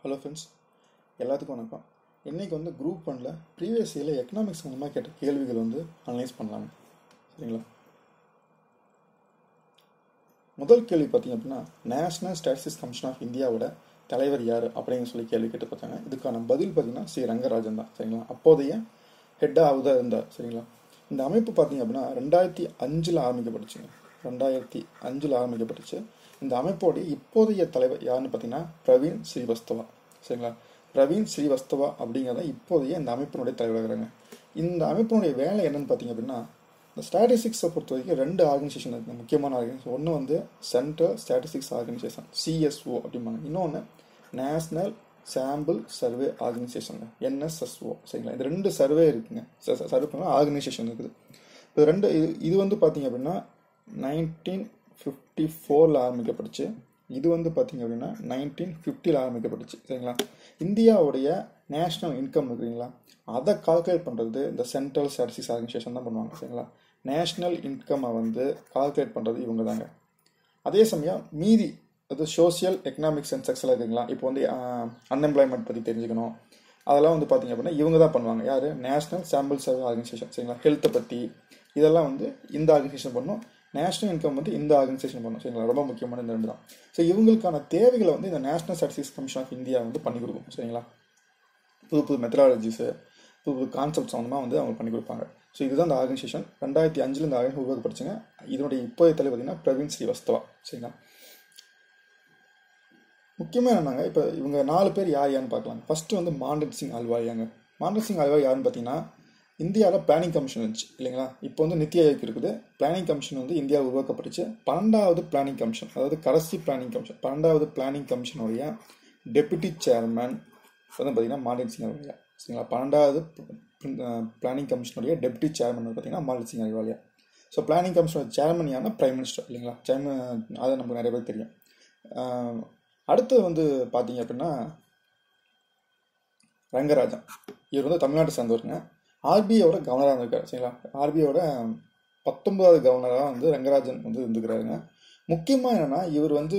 Hello friends, எல்லாத்துக்கும் வணக்கம். இன்றைக்கி வந்து குரூப் ஒன்ல ப்ரீவியஸ் இயரில் எக்கனாமிக்ஸ் சம்மந்தமாக கேட்ட கேள்விகள் வந்து அனலைஸ் பண்ணலாங்க. சரிங்களா? முதல் கேள்வி பார்த்தீங்க அப்படின்னா, நேஷனல் ஸ்டாட்டிஸ்டிக்ஸ் கமிஷன் ஆஃப் இந்தியாவோட தலைவர் யார் அப்படின்னு சொல்லி கேள்வி கேட்டு பார்த்தாங்க. இதுக்கான பதில் பார்த்தீங்கன்னா சி ரங்கராஜன் தான். சரிங்களா? அப்போதைய ஹெட்டாக தான் இருந்தார். சரிங்களா? இந்த அமைப்பு பார்த்தீங்க அப்படின்னா 2005 ஆரம்பிக்கப்பட்டுச்சுங்க. 2005 ஆரம்பிக்கப்பட்டுச்சு. இந்த அமைப்போடைய இப்போதைய தலைவர் யாருன்னு பார்த்தீங்கன்னா பிரவீன் ஸ்ரீவஸ்தவா. சரிங்களா? பிரவீன் ஸ்ரீவஸ்தவா அப்படிங்கிறத இப்போதைய இந்த அமைப்பினுடைய தலைவராக இருக்கிறாங்க. இந்த அமைப்பினுடைய வேலை என்னன்னு பார்த்தீங்க அப்படின்னா, இந்த ஸ்டாட்டிஸ்டிக்ஸை பொறுத்த வரைக்கும் 2 ஆர்கனைசேஷன் இருக்குது, முக்கியமான ஆர்கனைசேஷன். ஒன்று வந்து சென்ட்ரல் ஸ்டாட்டிஸ்டிக்ஸ் ஆர்கனைசேஷன் சிஎஸ்ஓ அப்படிம்பாங்க. இன்னொன்று national sample survey organisation NSSO. சரிங்களா? இது 2 சர்வே இருக்குங்க. சர்வே பண்ண ஆர்கனைசேஷன் இருக்குது. இப்போ இது வந்து பார்த்தீங்க அப்படின்னா 1954 ஆரம்பிக்கப்பட்டுச்சு. இது வந்து பார்த்தீங்க அப்படின்னா 1950 ஆரம்பிக்கப்பட்டுச்சு. சரிங்களா? இந்தியாவுடைய நேஷ்னல் இன்கம் இருக்குங்களா, அதை கால்குலேட் பண்ணுறது இந்த சென்ட்ரல் ஸ்டாட்டிஸ்டிக்ஸ் ஆர்கனைசேஷன் தான் பண்ணுவாங்க. சரிங்களா? நேஷ்னல் இன்கம்மை வந்து கால்குலேட் பண்ணுறது இவங்க தாங்க. அதே சமயம் மீதி அது சோசியல் எக்கனாமிக் சென்செக்ஸ் எல்லாம் இருக்குங்களா, இப்போ வந்து அன்எம்ப்ளாய்மெண்ட் பற்றி தெரிஞ்சுக்கணும், அதெல்லாம் வந்து பார்த்தீங்க அப்படின்னா இவங்க தான் பண்ணுவாங்க. யார்? National sample survey organisation. சரிங்களா? ஹெல்த்தை பற்றி இதெல்லாம் வந்து இந்த ஆர்கனைசேஷன் பண்ணும். நேஷ்னல் இன்கம் வந்து இந்த ஆர்கனைசேஷன் பண்ணும். சரிங்களா? ரொம்ப முக்கியமான இந்த 2 தான். ஸோ இவங்களுக்கான தேவைகளை வந்து இந்த national statistics commission of India வந்து பண்ணி கொடுக்கும். சரிங்களா? புது புது மெத்தடாலஜிஸு, புது புது கான்செப்ட் சம்மந்தமாக வந்து அவங்க பண்ணி கொடுப்பாங்க. ஸோ இதுதான் இந்த ஆர்கனைசேஷன். 2005 இந்த ஆர்கனைசேஷன் உருவாக்கப்படுச்சுங்க. இதனுடைய இப்போதைய தலைவர் பார்த்தீங்கன்னா பிரவீன் ஸ்ரீவஸ்தவா. சரிங்களா? முக்கியமாக என்னன்னாங்க, இப்போ இவங்க 4 பேர் யார் யாருன்னு பார்க்கலாம். ஃபர்ஸ்ட் வந்து மாண்டட் சிங் அல்வாலியாங்க. மாண்டட் சிங் அல்வாலி யாருன்னு பார்த்தீங்கன்னா, இந்தியாவில் பிளானிங் கமிஷன் இருந்துச்சு இல்லைங்களா. இப்போ வந்து நித்தி ஆயோக் இருக்குது. பிளானிங் கமிஷன் வந்து இந்தியாவில் உருவாக்கப்பட்டுச்சு. 12வது பிளானிங் கமிஷன், அதாவது கடைசி பிளானிங் கமிஷன், 12வது பிளானிங் கமிஷனுடைய டெபுட்டி சேர்மன் வந்து பார்த்தீங்கன்னா மாண்டட் சிங் அல்வாலியா. சரிங்களா? 12வது பிளானிங் கமிஷனுடைய டெபுட்டி சேர்மன் வந்து பார்த்தீங்கன்னா மாண்டட் சிங் அல்வாலியா. ஸோ பிளானிங் கமிஷனோட சேர்மன் யாருன்னா பிரைம் மினிஸ்டர் இல்லைங்களா. சேர்மன் அதை நமக்கு நிறைய பேர் தெரியும். அடுத்து வந்து பார்த்தீங்க அப்படின்னா ரங்கராஜன். இவர் வந்து தமிழ்நாட்டை சேர்ந்தவருங்க. ஆர்பிஐயோட கவர்னராக இருக்கார். சரிங்களா? ஆர்பிஐயோட 19வது கவர்னராக வந்து ரங்கராஜன் வந்து இருந்துக்கிறாருங்க. முக்கியமாக என்னென்னா, இவர் வந்து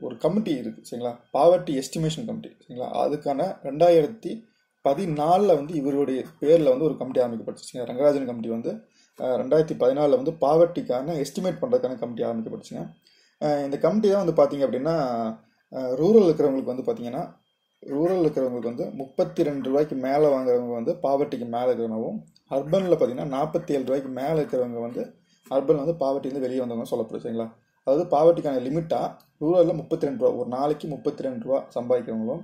ஒரு கமிட்டி இருக்குது. சரிங்களா? Poverty estimation committee. சரிங்களா? அதுக்கான 2014 வந்து இவருடைய பேரில் வந்து ஒரு கமிட்டி ஆரம்பிக்கப்பட்டுச்சுங்க. ரங்கராஜன் கமிட்டி வந்து 2014 வந்து பாவர்ட்டிக்கான எஸ்டிமேட் பண்ணுறதுக்கான கமிட்டி ஆரம்பிக்கப்பட்டுச்சுங்க. இந்த கமிட்டி தான் வந்து பார்த்தீங்க அப்படின்னா ரூரல் இருக்கிறவங்களுக்கு வந்து பார்த்தீங்கன்னா, ரூரல் இருக்கிறவங்களுக்கு வந்து 32 ரூபாய்க்கு மேலே வாங்குறவங்க வந்து பாவர்ட்டிக்கு மேலே இருக்கிறவங்களும், அர்பனில் பார்த்தீங்கன்னா 47 ரூபாய்க்கு மேலே இருக்கிறவங்க வந்து அர்பன் வந்து பாவர்ட்டிலேருந்து வெளியே வந்தவங்க சொல்லப்படுது. சரிங்களா? அதாவது பாவர்ட்டிக்கான லிமிட்டாக ரூரலில் 32 ரூபா, ஒரு நாளைக்கு 32 ரூபா சம்பாதிக்கிறவங்களும்,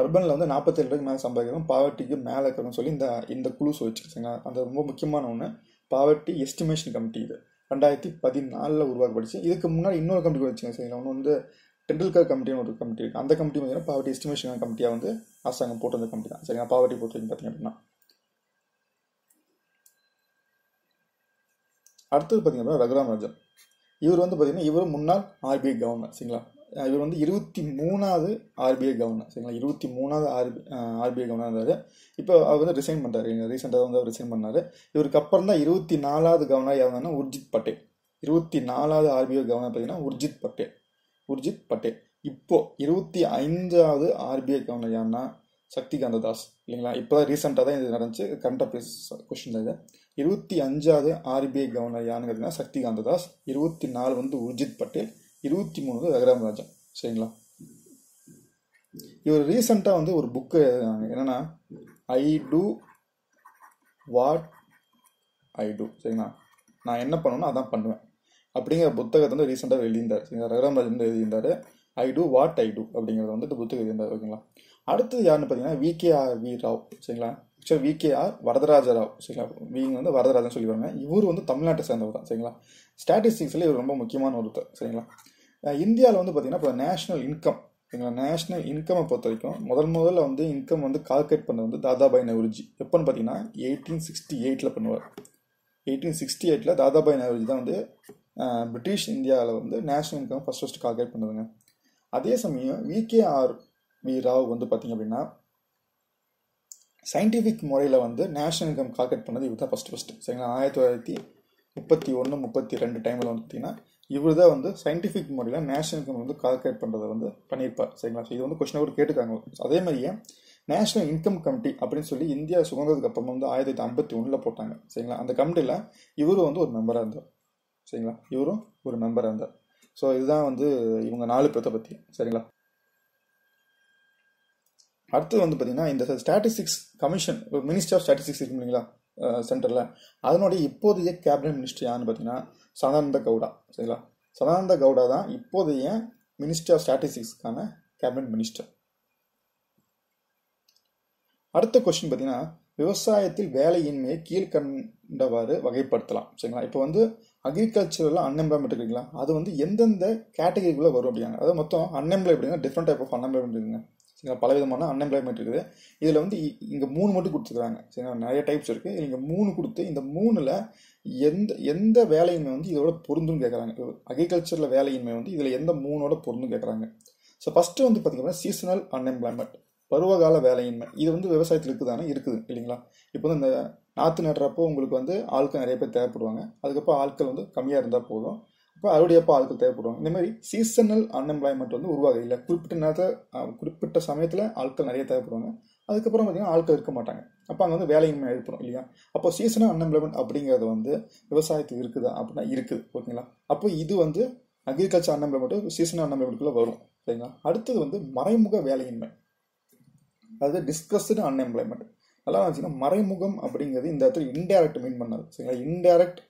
அர்பனில் வந்து 47 ரூபாய்க்கு மேலே சம்பாதிக்கிறவங்க பாவர்ட்டிக்கு மேலே இருக்கிறவங்க சொல்லி இந்த குழு சொல்லிச்சு. சரிங்களா? அந்த ரொம்ப முக்கியமான ஒன்று பாவர்ட்டி எஸ்டிமேஷன் கமிட்டி. இது 2014 உருவாக்கப்படுச்சு. இதுக்கு முன்னாடி இன்னொரு கமிட்டி வச்சுங்க. சரிங்களா? ஒன்று வந்து டெண்டுல்கர் கமிட்டின்னு ஒரு கமிட்டி இருக்குது. அந்த கமிட்டி பார்த்தீங்கன்னா பாவர்ட்டி எஸ்டிமேஷன் கமிட்டியாக வந்து அரசாங்கம் போட்டு வந்த கமிட்டி தான். சரிங்களா? பாவர்ட்டி பொறுத்த வரைக்கும் பார்த்தீங்க அப்படின்னா. அடுத்தது பார்த்தீங்க அப்படின்னா ரகுராம் ராஜன். இவர் வந்து பார்த்தீங்கன்னா இவர் முன்னாள் ஆர்பிஐ கவர்னர். சரிங்களா? இவர் வந்து 23வது ஆர்பிஐ கவர்னர். சரிங்களா? 23வது ஆர்பிஐ கவர்னர் இருந்தார். இப்போ அவர் வந்து ரிசைன் பண்ணுறாரு. ரீசெண்டாக வந்து அவர் ரிசைன் பண்ணார். இவருக்கு அப்புறம் தான் 24வது கவர்னர் யாருன்னா உர்ஜித் பட்டேல். 24வது ஆர்பிஐ கவர்னர் பார்த்தீங்கன்னா உர்ஜித் பட்டேல். இப்போ 25வது ஆர்பிஐ கவர்னர் யாருன்னா சக்திகாந்த தாஸ் இல்லைங்களா. இப்போ தான் ரீசெண்டாக தான் இது நடந்துச்சு. கரண்ட் அஃபேர்ஸ் கொஸ்டின் தான் இது. 25வது ஆர்பிஐ கவர்னர் யாருன்னு பார்த்தீங்கன்னா சக்திகாந்த தாஸ். 24 வந்து உர்ஜித் பட்டேல். 23 வந்து ரகுராம் ராஜன். சரிங்களா? இவர் ரீசெண்டாக வந்து ஒரு புக்கு எழுதினாங்க. என்னன்னா ஐ டூ வாட் ஐ டூ. சரிங்களா? நான் என்ன பண்ணணும் அதான் பண்ணுவேன் அப்படிங்கிற புத்தகத்தை வந்து ரீசெண்டாக எழுதியிருந்தார். சரிங்களா? ரகுராம் ராஜன் வந்து எழுதியிருந்தார். ஐ டூ வாட் ஐ டூ அப்படிங்கிறத வந்து இந்த புத்தகம் எழுதியிருந்தார். ஓகேங்களா? அடுத்தது யாருன்னு பார்த்தீங்கன்னா விகேஆர்வி ராவ். சரிங்களா? ஆக்சுவலாக விகேஆர் வரதராஜ ராவ். சரிங்களா? வீங்க வந்து வரதராஜன் சொல்லிடுவாங்க. இவர் வந்து தமிழ்நாட்டை சேர்ந்தவர் தான். சரிங்களா? ஸ்டாட்டிஸ்டிக்ஸில் இவர் ரொம்ப முக்கியமான ஒருத்தர். சரிங்களா? இந்தியாவில் வந்து பார்த்தீங்கன்னா இப்போ நேஷனல் இன்கம். சரிங்களா? நேஷனல் இன்கம்மை பொறுத்த வரைக்கும் முதல்ல வந்து இன்கம் வந்து கால்குலேட் பண்ணது வந்து தாதாபாய் நவ்ரோஜி. எப்போன்னு பார்த்தீங்கன்னா 1868 பண்ணுவார். 1868 தாதாபாய் நவ்ரோஜி தான் வந்து பிரிட்டிஷ் இந்தியாவில் வந்து நேஷனல் இன்கம் ஃபர்ஸ்ட் கால்குலேட் பண்ணுதுங்க. அதே சமயம் விகேஆர்வி ராவ் வந்து பார்த்தீங்க அப்படின்னா சயின்டிஃபிக் முறையில் வந்து நேஷனல் இன்கம் கால்குலேட் பண்ணது இவர் தான் ஃபர்ஸ்ட். சரிங்களா? 1931-32 டைமில் வந்து பார்த்தீங்கன்னா இவர் தான் வந்து சயின்டிஃபிக் முறையில் நேஷனல் இன்கம் வந்து கால்குலேட் பண்ணுறதை வந்து பண்ணியிருப்பார். சரிங்களா? ஸோ இது வந்து கொஸ்டின் கூட கேட்டுக்காங்க. அதே மாதிரியே நேஷனல் இன்கம் கமிட்டி அப்படின்னு சொல்லி இந்தியா சுதந்திரத்துக்கு அப்புறம் வந்து 1951 போட்டாங்க. சரிங்களா? அந்த கமிட்டியில் இவரும் வந்து ஒரு மெம்பராக இருந்தார். சரிங்களா? இவரும் ஒரு மெம்பராக இருந்தார். ஸோ இதுதான் வந்து இவங்க 4 பேர்த்த பற்றி. சரிங்களா? அடுத்தது வந்து பார்த்தீங்கன்னா இந்த statistics commission, ministry of statistics இருக்கு இல்லைங்களா சென்டரில், அதனுடைய இப்போதைய கேபினட் மினிஸ்டர் யாருன்னு பார்த்தீங்கன்னா சதானந்த கவுடா. சரிங்களா? சதானந்த கவுடா தான் இப்போதைய மினிஸ்ட்ரி ஆஃப் ஸ்டாட்டிஸ்டிக்ஸ்க்கான கேபினட் மினிஸ்டர். அடுத்த கொஸ்டின் பார்த்தீங்கன்னா விவசாயத்தில் வேலையின்மையை கீழ்கண்டவாறு வகைப்படுத்தலாம். சரிங்களா? இப்போ வந்து அக்ரிகல்ச்சரில் அன்எம்ப்ளாய்மெண்ட் இருக்குங்களா, அது வந்து எந்தெந்த கேட்டகரிக்குள்ளே வரும் அப்படிங்க. அதாவது மொத்தம் அன்எம்ப்ளாய் அப்படின்னா டிஃப்ரெண்ட் டைப் ஆஃப் அன்எம்ப்ளாய்மெண்ட் இருக்குங்க. சரிங்களா? பலவிதமான அன்எம்ப்ளாய்மெண்ட் இருக்குது. இதில் வந்து இங்கே 3 மட்டும் கொடுத்துருக்காங்க. சரிங்களா? நிறைய டைப்ஸ் இருக்குது. இங்கே 3 கொடுத்து இந்த 3ல் எந்த வேலையின்மை வந்து இதோட பொருந்துன்னு கேட்குறாங்க. அக்ரிகல்ச்சரில் வேலையின்மை வந்து இதில் எந்த 3ஓட பொருந்துன்னு கேட்குறாங்க. ஸோ ஃபஸ்ட்டு வந்து பார்த்தீங்கன்னா சீசனல் அன்எம்ப்ளாய்மெண்ட், பருவகால வேலையின்மை. இது வந்து விவசாயத்தில் இருக்குதானே? இருக்குது இல்லைங்களா? இப்போ வந்து இந்த நாற்று நடுறப்போ உங்களுக்கு வந்து ஆட்கள் நிறைய பேர் தேவைப்படுவாங்க. அதுக்கப்புறம் ஆட்கள் வந்து கம்மியாக இருந்தால் போதும். இப்போ அறுவடையப்போ ஆட்கள் தேவைப்படுவாங்க. இந்த மாதிரி சீசனல் அன்எம்ப்ளாய்மெண்ட் வந்து உருவாக இல்லை. குறிப்பிட்ட நேரத்தில் குறிப்பிட்ட சமயத்தில் ஆட்கள் நிறைய தேவைப்படுவாங்க. அதுக்கப்புறம் பார்த்தீங்கன்னா ஆட்கள் இருக்க மாட்டாங்க. அப்போ அங்கே வந்து வேலையின்மை ஏற்படும் இல்லையா? அப்போ சீசனல் அன்எம்ப்ளாய்மெண்ட் அப்படிங்கிறது வந்து விவசாயத்துக்கு இருக்குதா அப்படின்னா இருக்குது. ஓகேங்களா? அப்போ இது வந்து அக்ரிகல்ச்சர் அன்எம்ப்ளாய்மெண்ட் சீசனல் அன்எம்ப்ளாய்மெண்ட்டுக்குள்ளே வரும். சரிங்களா? அடுத்தது வந்து மறைமுக வேலையின்மை, அதாவது டிஸ்கஸ்டு அன்எம்ப்ளாய்மெண்ட். அதெல்லாம் வச்சுன்னா மறைமுகம் அப்படிங்கிறது இந்த இடத்துல இன்டைரக்ட் மீன் பண்ணாது. சரிங்களா? இன்டைரக்ட்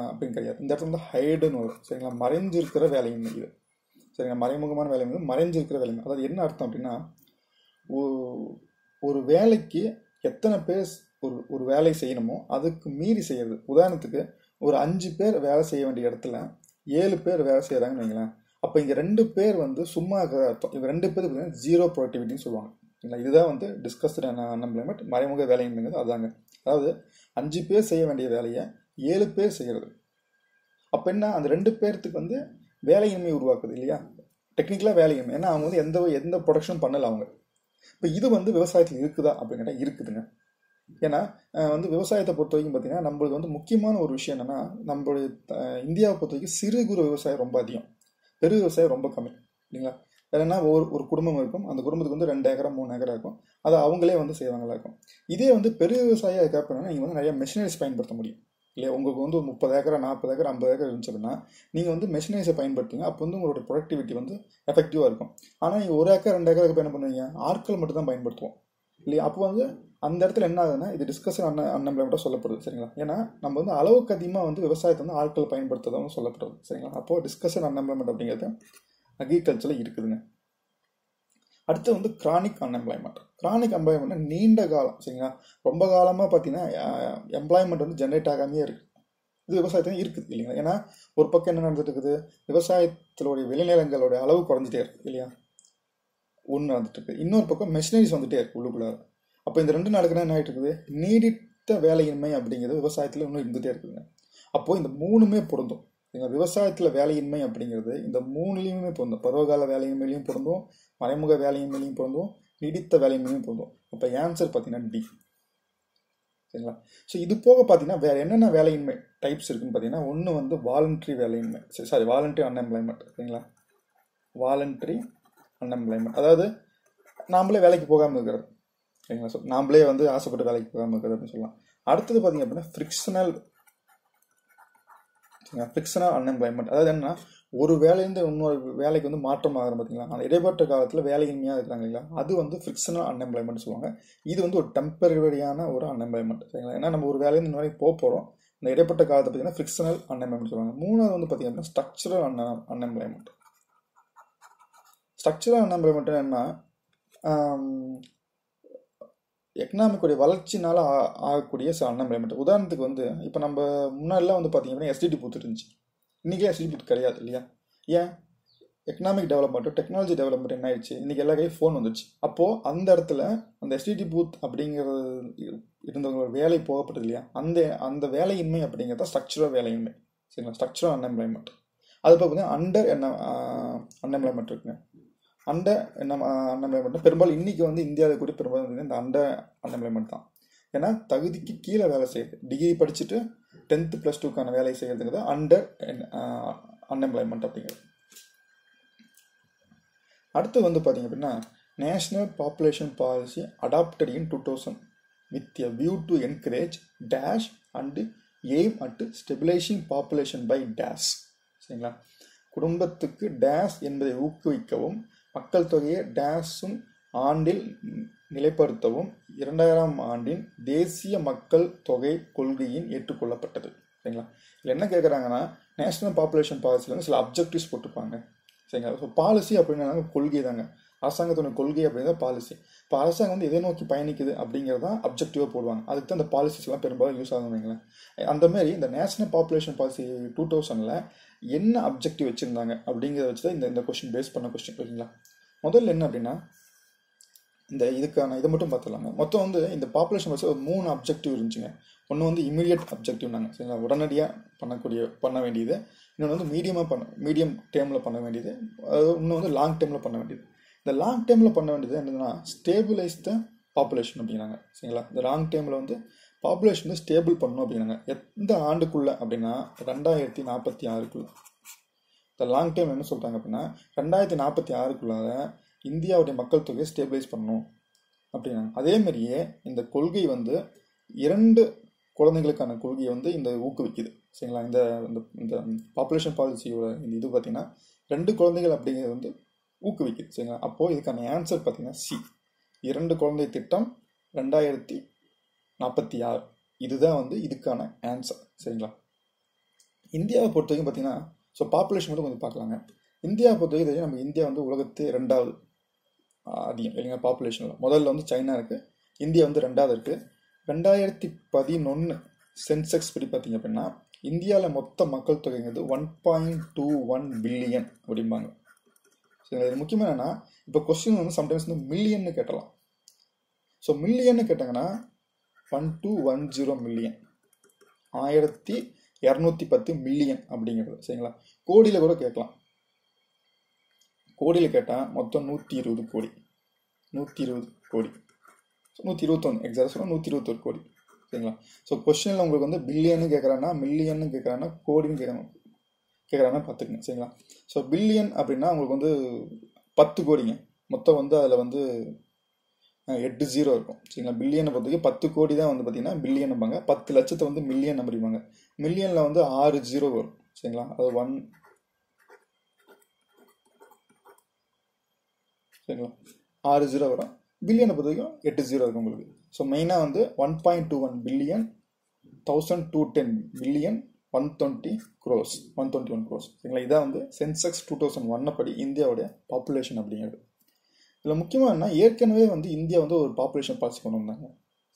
அப்படின்னு கிடையாது. இந்த இடத்துல வந்து ஹைடுன்னு வரும். சரிங்களா? மறைஞ்சிருக்கிற வேலையின்மை இது. சரிங்களா? மறைமுகமான வேலையின்மை, மறைஞ்சிருக்கிற வேலையின்மை. அதாவது என்ன அர்த்தம் அப்படின்னா ஒரு வேலைக்கு எத்தனை பேர் ஒரு வேலை செய்யணுமோ அதுக்கு மீறி செய்யறது. உதாரணத்துக்கு ஒரு 5 பேர் வேலை செய்ய வேண்டிய இடத்துல 7 பேர் வேலை செய்கிறாங்கன்னு வைங்களேன். அப்போ இங்கே 2 பேர் வந்து சும்மா இருக்கிற அர்த்தம். இவங்க 2 பேர் பார்த்தீங்கன்னா ஜீரோ ப்ரொடக்டிவிட்டின்னு சொல்லுவாங்க. இதுதான் வந்து டிஸ்கஸ்டு அன்எம்ப்ளாய்மெண்ட், மறைமுக வேலையின்மைங்கிறது அதாங்க. அதாவது 5 பேர் செய்ய வேண்டிய வேலையை 7 பேர் செய்கிறது. அப்போ என்ன, அந்த 2 பேர்த்துக்கு வந்து வேலையின்மை உருவாக்குது இல்லையா? டெக்னிக்கலாக வேலையின்மை. ஏன்னா அவங்க வந்து எந்த ப்ரொடக்ஷனும் பண்ணலை அவங்க. இப்போ இது வந்து விவசாயத்தில் இருக்குதா அப்படின்னு கேட்டால் இருக்குதுங்க. ஏன்னா வந்து விவசாயத்தை பொறுத்த வரைக்கும் பார்த்தீங்கன்னா நம்மளுக்கு வந்து முக்கியமான ஒரு விஷயம் என்னென்னா, நம்மளுடைய இந்தியாவை பொறுத்த வரைக்கும் சிறு குறு விவசாயம் ரொம்ப அதிகம், பெரு விவசாயம் ரொம்ப கம்மி இல்லைங்களா? ஏன்னா ஒரு குடும்பம் இருக்கும், அந்த குடும்பத்துக்கு வந்து 2 ஏக்கரா 3 ஏக்கரா இருக்கும், அதை அவங்களே வந்து செய்வாங்களா இருக்கும். இதே வந்து பெரிய விவசாயம் அதுக்கப்புறம் நீங்கள் வந்து நிறைய மெஷினரிஸ் பயன்படுத்த முடியும் இல்லையா? உங்களுக்கு வந்து ஒரு 30 ஏக்கரா 40 ஏக்கர் 50 ஏக்கர் இருந்துச்சு அப்படின்னா நீங்கள் வந்து மெஷினரிஸை பயன்படுத்திங்க. அப்போ வந்து உங்களோட ப்ரொடக்டிவிட்டி வந்து எஃபெக்டிவாக இருக்கும். ஆனால் நீங்கள் 1 ஏக்கர் 2 ஏக்கருக்கு என்ன பண்ணுவீங்க, ஆட்கள் மட்டும் தான் பயன்படுத்துவோம் இல்லையா? அப்போ வந்து அந்த இடத்துல என்ன ஆகுதுன்னா இது டிஸ்கஷன் அன்எம்ப்ளாய்மெண்ட்டாக சொல்லப்படுது. சரிங்களா? ஏன்னா நம்ம வந்து அளவுக்கு அதிகமாக வந்து விவசாயத்தை வந்து ஆட்கள் பயன்படுத்துறதும் சொல்லப்படுறது. சரிங்களா? அப்போது டிஸ்கஷன் அன்எம்ப்ளாய்மெண்ட் அப்படிங்கிறது அக்ரிகல்ச்சரில் இருக்குதுங்க. அடுத்து வந்து கிரானிக் அன்எம்ப்ளாய்மெண்ட். கிரானிக் எம்ப்ளாய்மெண்ட் நீண்ட காலம். சரிங்களா? ரொம்ப காலமாக பார்த்தீங்கன்னா எம்ப்ளாய்மெண்ட் வந்து ஜென்ரேட் ஆகாமையே இருக்குது. இது விவசாயத்தையும் இருக்குது இல்லைங்களா? ஏன்னா ஒரு பக்கம் என்ன நடந்துட்டு இருக்குது, விவசாயத்தினுடைய விளைநிலங்களோட அளவு குறைஞ்சிட்டே இருக்குது இல்லையா? ஒன்று நடந்துட்டு இருக்குது. இன்னொரு பக்கம் மெஷினரிஸ் வந்துட்டே இருக்குது உள்ளுக்குள்ளார. அப்போ இந்த 2 நாளுக்குன்னா என்ன ஆகிட்டு இருக்குது, நீடித்த வேலையின்மை அப்படிங்கிறது விவசாயத்தில் இன்னும் இருந்துகிட்டே இருக்குதுங்க. அப்போது இந்த 3மே பொருந்தும். விவசாயத்தில் வேலையின்மை அப்படிங்கிறது இந்த 3லையுமே பொருந்தும். பருவகால வேலையின்மையிலையும் பொருந்தும், மறைமுக வேலையின்மையிலையும் பொருந்தும், நீடித்த வேலையின்மையும் பொருந்தும். அப்போ ஆன்சர் பார்த்தீங்கன்னா டி. சரிங்களா? ஸோ இது போக பார்த்தீங்கன்னா வேறு என்னென்ன வேலையின்மை டைப்ஸ் இருக்குன்னு பார்த்தீங்கன்னா, ஒன்று வந்து வாலண்ட்ரி வேலையின்மை, வாலண்ட்ரி அன்எம்ப்ளாய்மெண்ட். சரிங்களா? வாலண்ட்ரி அன்எம்ப்ளாய்மெண்ட் அதாவது நாமளே வேலைக்கு போகாமல் இருக்கிறது. சரிங்களா? ஸோ நாமளே வந்து ஆசைப்பட்டு வேலைக்கு போகாமல் இருக்கிறது அப்படின்னு சொல்லலாம். அடுத்தது பார்த்தீங்க அப்படின்னா ஃப்ரிக்ஷனல் அன்எம்ப்ளாய்மெண்ட். அதாவது என்ன, ஒரு வேலையிலேருந்து இன்னொரு வேலைக்கு வந்து மாற்றம் ஆகிற பார்த்தீங்களா, அந்த இடைப்பட்ட காலத்தில் வேலையின்மையாக இருக்கிறாங்க இல்லையா, அது வந்து ஃப்ரிக்ஷனல் அன்எம்ப்ளாய்மெண்ட் சொல்லுவாங்க. இது வந்து ஒரு டெம்பரரியான ஒரு அன்எம்ப்ளாய்மெண்ட். சரிங்களா? ஏன்னா நம்ம ஒரு வேலையிலேருந்து இந்த வேலைக்கு போகிறோம். இந்த இடைப்பட்ட காலத்தை பார்த்தீங்கன்னா ஃப்ரிக்ஷனல் அன்எம்ப்ளாய்மெண்ட் சொல்லுவாங்க. 3வது வந்து பார்த்தீங்கன்னா ஸ்ட்ரக்சரல் அன்எம்ப்ளாய்மெண்ட். ஸ்ட்ரக்சரல் அன்எம்ப்ளாய்மெண்ட் என்னன்னா எக்கனாமிக்குடைய வளர்ச்சினால ஆகக்கூடிய அன்எம்ப்ளாய்மெண்ட். உதாரணத்துக்கு வந்து இப்போ நம்ம முன்னாடிலாம் வந்து பார்த்தீங்கன்னா எஸ்டிடி பூத் இருந்துச்சு. இன்றைக்கே எஸ்டிடி பூத் கிடையாது இல்லையா? ஏன், எக்கனாமிக் டெவலப்மெண்ட்டும் டெக்னாலஜி டெவலப்மெண்ட் என்ன ஆயிடுச்சு, இன்றைக்கி எல்லா கையும் ஃபோன் வந்துச்சு. அப்போது அந்த இடத்துல அந்த எஸ்டிடி பூத் அப்படிங்கிறது இருந்தவங்க வேலை போகப்பட்டது இல்லையா, அந்த வேலையின்மை அப்படிங்கிறத ஸ்ட்ரக்சரல் வேலையின்மை. சரிங்களா? Structural unemployment. அது பார்த்தீங்கன்னா அண்டர் அன்எம்ப்ளாய்மெண்ட் இருக்குங்க. அண்டர் அன்எம்ப்ளாய்மெண்ட் பெரும்பாலும் இன்றைக்கி வந்து இந்தியாவில் கூட பெரும்பாலும் இந்த அண்டர் அன்எம்ப்ளாய்மெண்ட் தான். ஏன்னா தகுதிக்கு கீழே வேலை செய்யுது. டிகிரி படிச்சுட்டு 10th + 2க்கான வேலை செய்கிறதுங்கிறது அண்டர் அன்எம்ப்ளாய்மெண்ட் அப்படிங்கிறது. அடுத்து வந்து பார்த்தீங்க அப்படின்னா national population policy adopted in 2000 with a view to encourage dash and aim at stabilising population by dash. சரிங்களா, குடும்பத்துக்கு டேஷ் என்பதை ஊக்குவிக்கவும் மக்கள் தொகையை டேஷும் ஆண்டில் நிலைப்படுத்தவும் 2000 ஆண்டின் தேசிய மக்கள் தொகை கொள்கையின் ஏற்றுக்கொள்ளப்பட்டது. சரிங்களா, இதில் என்ன கேட்குறாங்கன்னா நேஷனல் பாப்புலேஷன் பாலிசியில் வந்து சில அப்ஜெக்டிவ்ஸ் போட்டிருப்பாங்க. சரிங்களா, ஸோ பாலிசி அப்படின்னா கொள்கை தாங்க, அரசாங்கத்தோட கொள்கை அப்படிங்கிறத பாலிசி. இப்போ அரசாங்கம் வந்து எதை நோக்கி பயணிக்குது அப்படிங்கிறத அப்ஜெக்டிவாக போடுவாங்க. அதுக்கு தான் இந்த பாலிசிஸ்லாம் பெரும்பாலும் யூஸ் ஆகுதுங்களேன். அந்த மாதிரி இந்த நேஷனல் பாப்புலேஷன் பாலிசி 2000 என்ன அப்ஜெக்டிவ் வச்சுருந்தாங்க அப்படிங்கிறத வச்சு தான் இந்த கொஸ்டின் பேஸ் பண்ண கொஸ்டின். ஓகேங்களா, முதல்ல என்ன அப்படின்னா இந்த இதுக்கான இதை மட்டும் பார்த்துலாங்க. மொத்தம் வந்து இந்த பாப்புலேஷன் பாலிசி ஒரு 3 அப்ஜெக்டிவ் இருந்துச்சுங்க. ஒன்று வந்து இமீடியட் அப்ஜெக்டிவ்னாங்க. சரிங்களா, உடனடியாக பண்ண வேண்டியது. இன்னொன்று வந்து மீடியம் டேர்மில் பண்ண வேண்டியது. இன்னும் வந்து லாங் டேர்மில் பண்ண வேண்டியது. இந்த லாங் டேர்மில் பண்ண வேண்டியது என்னதுன்னா ஸ்டேபிளைஸ் த பாப்புலேஷன் அப்படிங்கிறாங்க. சரிங்களா, இந்த லாங் டேர்மில் வந்து பாப்புலேஷன் வந்து ஸ்டேபிள் பண்ணணும் அப்படிங்கிறாங்க. எந்த ஆண்டுக்குள்ளே அப்படின்னா 2046. இந்த லாங் டேர்ம் என்ன சொல்கிறாங்க அப்படின்னா 2046 இந்தியாவுடைய மக்கள் தொகையை ஸ்டேபிளைஸ் பண்ணணும் அப்படிங்கிறாங்க. அதேமாரியே இந்த கொள்கை வந்து 2 குழந்தைகளுக்கான கொள்கையை வந்து இந்த ஊக்குவிக்குது. சரிங்களா, இந்த பாப்புலேஷன் பாலிசியோட இந்த இது பார்த்தீங்கன்னா 2 குழந்தைகள் அப்படிங்கிறது வந்து ஊக்குவிக்குது. சரிங்களா, அப்போது இதுக்கான ஆன்சர் பார்த்தீங்கன்னா சி, 2 குழந்தை திட்டம் 2046. இதுதான் வந்து இதுக்கான ஆன்சர். சரிங்களா, இந்தியாவை பொறுத்த வரைக்கும் பார்த்தீங்கன்னா ஸோ பாப்புலேஷன் மட்டும் கொஞ்சம் பார்க்கலாங்க. இந்தியாவை பொறுத்த வரைக்கும் நம்ம இந்தியா வந்து உலகத்து 2வது அதிகம் இல்லைங்க பாப்புலேஷனில். முதல்ல வந்து சைனா இருக்குது, இந்தியா வந்து 2வது இருக்குது. 2011 சென்செக்ஸ் படி பார்த்தீங்க அப்படின்னா இந்தியாவில் மொத்த மக்கள் தொகைங்கிறது 1.21 பில்லியன் அப்படிம்பாங்க. சரி, இது முக்கியமாக என்னன்னா இப்போ கொஸ்டின் வந்து சம்டைம்ஸ் வந்து மில்லியன்னு கேட்டலாம். ஸோ மில்லியன்னு கேட்டாங்கன்னா 1210 மில்லியன், 1210 மில்லியன் அப்படிங்கிறது. சரிங்களா, கோடியில் கூட கேட்கலாம். கோடியில் கேட்டால் மொத்தம் 120 கோடி, 120 கோடி, 121 எக்ஸாக்ட் சொன்னால் 121 கோடி. சரிங்களா, ஸோ கொஸ்டினில் உங்களுக்கு வந்து பில்லியன்னு கேட்குறாங்கன்னா மில்லியன்னு கேட்குறாங்கன்னா கோடின்னு கேட்குறாங்கன்னா பார்த்துக்குங்க. சரிங்களா, ஸோ பில்லியன் அப்படின்னா உங்களுக்கு வந்து 10 கோடிங்க. மொத்தம் வந்து அதில் வந்து 8 0 இருக்கும். சரிங்களா, பில்லியனை பொறுத்தவரைக்கும் 10 கோடி தான் வந்து பார்த்தீங்கன்னா பில்லியன்பாங்க. 10 லட்சத்தை வந்து மில்லியன் அப்படிம்பாங்க. மில்லியனில் வந்து 6 0 வரும். சரிங்களா, அது 1. சரிங்களா, 6 0 வரும். பில்லியனை பொறுத்த வரைக்கும் 8 0 இருக்கும் உங்களுக்கு. ஸோ மெயினாக வந்து 1.21 பில்லியன், 1210 பில்லியன், 121 crores. சரிங்களா, இதான் வந்து சென்செக்ஸ் 2001 படி இந்தியாவுடைய பாப்புலேஷன் அப்படிங்கிறது. இதில் முக்கியமாக என்ன, ஏற்கனவே வந்து இந்தியா வந்து ஒரு பாப்புலேஷன் பாலிசி கொண்டு வந்தாங்க.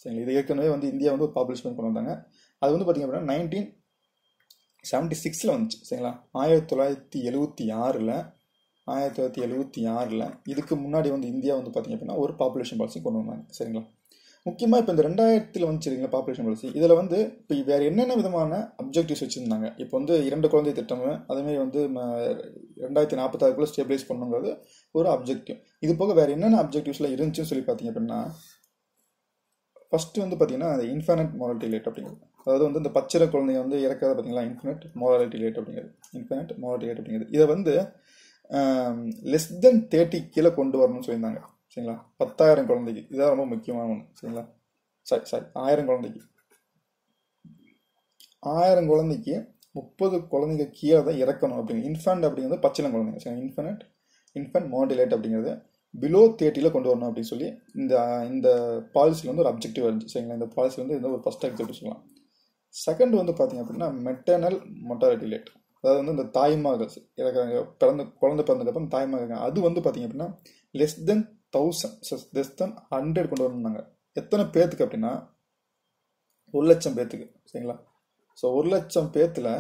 சரிங்களா, இது ஏற்கனவே வந்து இந்தியா வந்து ஒரு பாப்புலேஷன் கொண்டு வந்தாங்க. அது வந்து பார்த்திங்க அப்படின்னா 1976 வந்துச்சு. சரிங்களா, 1976 இதுக்கு முன்னாடி வந்து இந்தியா வந்து பார்த்திங்க அப்படின்னா ஒரு பாப்புலேஷன் பாலிசி கொண்டு வந்தாங்க. சரிங்களா, முக்கியமாக இப்போ இந்த 2000 வந்துச்சு இல்லைங்களா பாப்புலேஷன் பாலிசி. இதில் வந்து இப்போ வேறு என்னென்ன விதமான அப்ஜெக்டிவ்ஸ் வச்சுருந்தாங்க. இப்போ வந்து 2 குழந்தை திட்டம், அதேமாதிரி வந்து 2046 ஸ்டேபிளைஸ் பண்ணுங்கிறது ஒரு அப்ஜெக்டிவ். இது போக வேறு என்னென்ன அப்ஜெக்டிவ்ஸ்லாம் இருந்துச்சுன்னு சொல்லி பார்த்தீங்க அப்படின்னா ஃபஸ்ட்டு வந்து பார்த்தீங்கன்னா அந்த இன்ஃபைனைட் மாரலிட்டி ரேட் அப்படிங்கிறது. அதாவது வந்து இந்த பச்சிர குழந்தைங்க வந்து இறக்காத பார்த்தீங்களா, இன்ஃபைனைட் மாரலிட்டி ரேட் அப்படிங்கிறது. இதை வந்து லெஸ் தென் 30 கீழே கொண்டு வரணும்னு சொல்லியிருந்தாங்க. சரிங்களா, 10,000 குழந்தைக்கு. இதான் ரொம்ப முக்கியமான ஒன்று. சரிங்களா, 1000 குழந்தைக்கு 30 குழந்தைங்க கீழே தான் இறக்கணும் அப்படிங்க. இன்ஃபேண்ட் அப்படிங்கிறது பச்சிலம் குழந்தைங்க. சரி, இன்ஃபேண்ட் மார்டிலேட் அப்படிங்கிறது பிலோ 30 கொண்டு வரணும் அப்படின்னு சொல்லி இந்த பாலிசியில் வந்து ஒரு அப்ஜெக்டிவ் இருந்துச்சு. சரிங்களா, இந்த பாலிசி வந்து இந்த ஒரு ஃபர்ஸ்ட் அப்ஜெக்டிவ் சொல்லலாம். செகண்ட் வந்து பார்த்தீங்க அப்படின்னா மெட்டர்னல் மொர்டாலிட்டி ரேட். அதாவது வந்து இந்த தாய்மார்கள் இறக்குறாங்க, குழந்தை பிறந்ததுக்கப்புறம் தாய்மார்கள், அது வந்து பார்த்தீங்க அப்படின்னா லெஸ் தென் 100 கொண்டு வரணும்னாங்க. எத்தனை பேர்த்துக்கு அப்படின்னா 1,00,000 பேர்த்துக்கு. சரிங்களா, ஸோ 1,00,000 பேர்த்தில்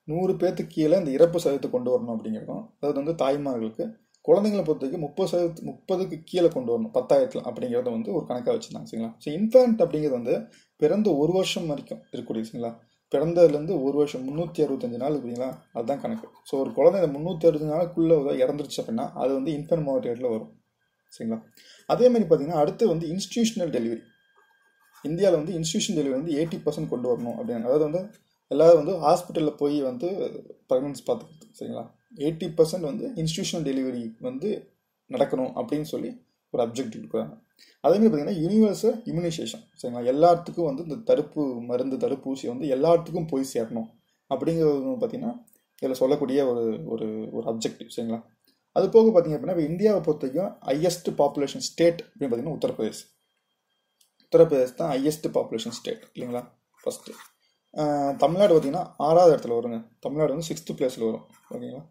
100 பேர்த்துக்கு கீழே இந்த இறப்பு சதவீதத்தை கொண்டு வரணும் அப்படிங்கிறதும். அதாவது வந்து தாய்மார்களுக்கு. குழந்தைங்களை பொறுத்த வரைக்கும் 30% கீழே கொண்டு வரணும் 10,000 அப்படிங்கிறத வந்து ஒரு கணக்காக வச்சுருந்தாங்க. சரிங்களா, ஸோ இன்ஃபேண்ட் அப்படிங்கிறது வந்து பிறந்த 1 வருஷம் வரைக்கும் இருக்கக்கூடிய. சரிங்களா, பிறந்ததுலேருந்து 1 வருஷம் 365 நாள் இருக்குங்களா, அதுதான் கணக்கு. ஸோ ஒரு குழந்தை 365 நாளுக்குள்ளே இறந்துருச்சு அப்படின்னா அது வந்து இன்ஃபேண்ட் மார்டாலிட்டி ரேட்டில் வரும். சரிங்களா, அதே மாதிரி பார்த்தீங்கன்னா அடுத்து வந்து இன்ஸ்டிடியூஷனல் டெலிவரி. இந்தியாவில் வந்து இன்ஸ்டிடியூஷன் டெலிவரி வந்து 80% கொண்டு வரணும் அப்படிங்க. அதாவது வந்து எல்லாரும் வந்து ஹாஸ்பிட்டலில் போய் வந்து ப்ரெக்னன்சி பார்த்துக்கிறது சரிங்களா. 80% வந்து இன்ஸ்டிடியூஷனல் டெலிவரி வந்து நடக்கணும் அப்படின்னு சொல்லி ஒரு அப்ஜெக்டிவ் இருக்கிறாங்க. அதேமாதிரி பார்த்தீங்கன்னா யூனிவர்சல் இம்யூனைசேஷன் சரிங்களா. எல்லாத்துக்கும் வந்து இந்த தடுப்பூசி வந்து எல்லாத்துக்கும் போய் சேரணும் அப்படிங்கிறது பார்த்தீங்கன்னா இதில் சொல்லக்கூடிய ஒரு ஒரு ஒரு அப்ஜெக்டிவ் சரிங்களா. அது போக பார்த்தீங்க அப்படின்னா இப்போ இந்தியாவை பொறுத்த வரைக்கும் ஹையஸ்ட் பாப்புலேஷன் ஸ்டேட் அப்படின்னு பார்த்தீங்கன்னா உத்தரப்பிரதேஷ் தான் ஹையஸ்ட் பாப்புலேஷன் ஸ்டேட் இல்லைங்களா. ஃபஸ்ட்டு தமிழ்நாடு பார்த்தீங்கன்னா 6வது இடத்துல வருங்க. தமிழ்நாடு வந்து 6th பிளேஸில் வரும் ஓகேங்களா.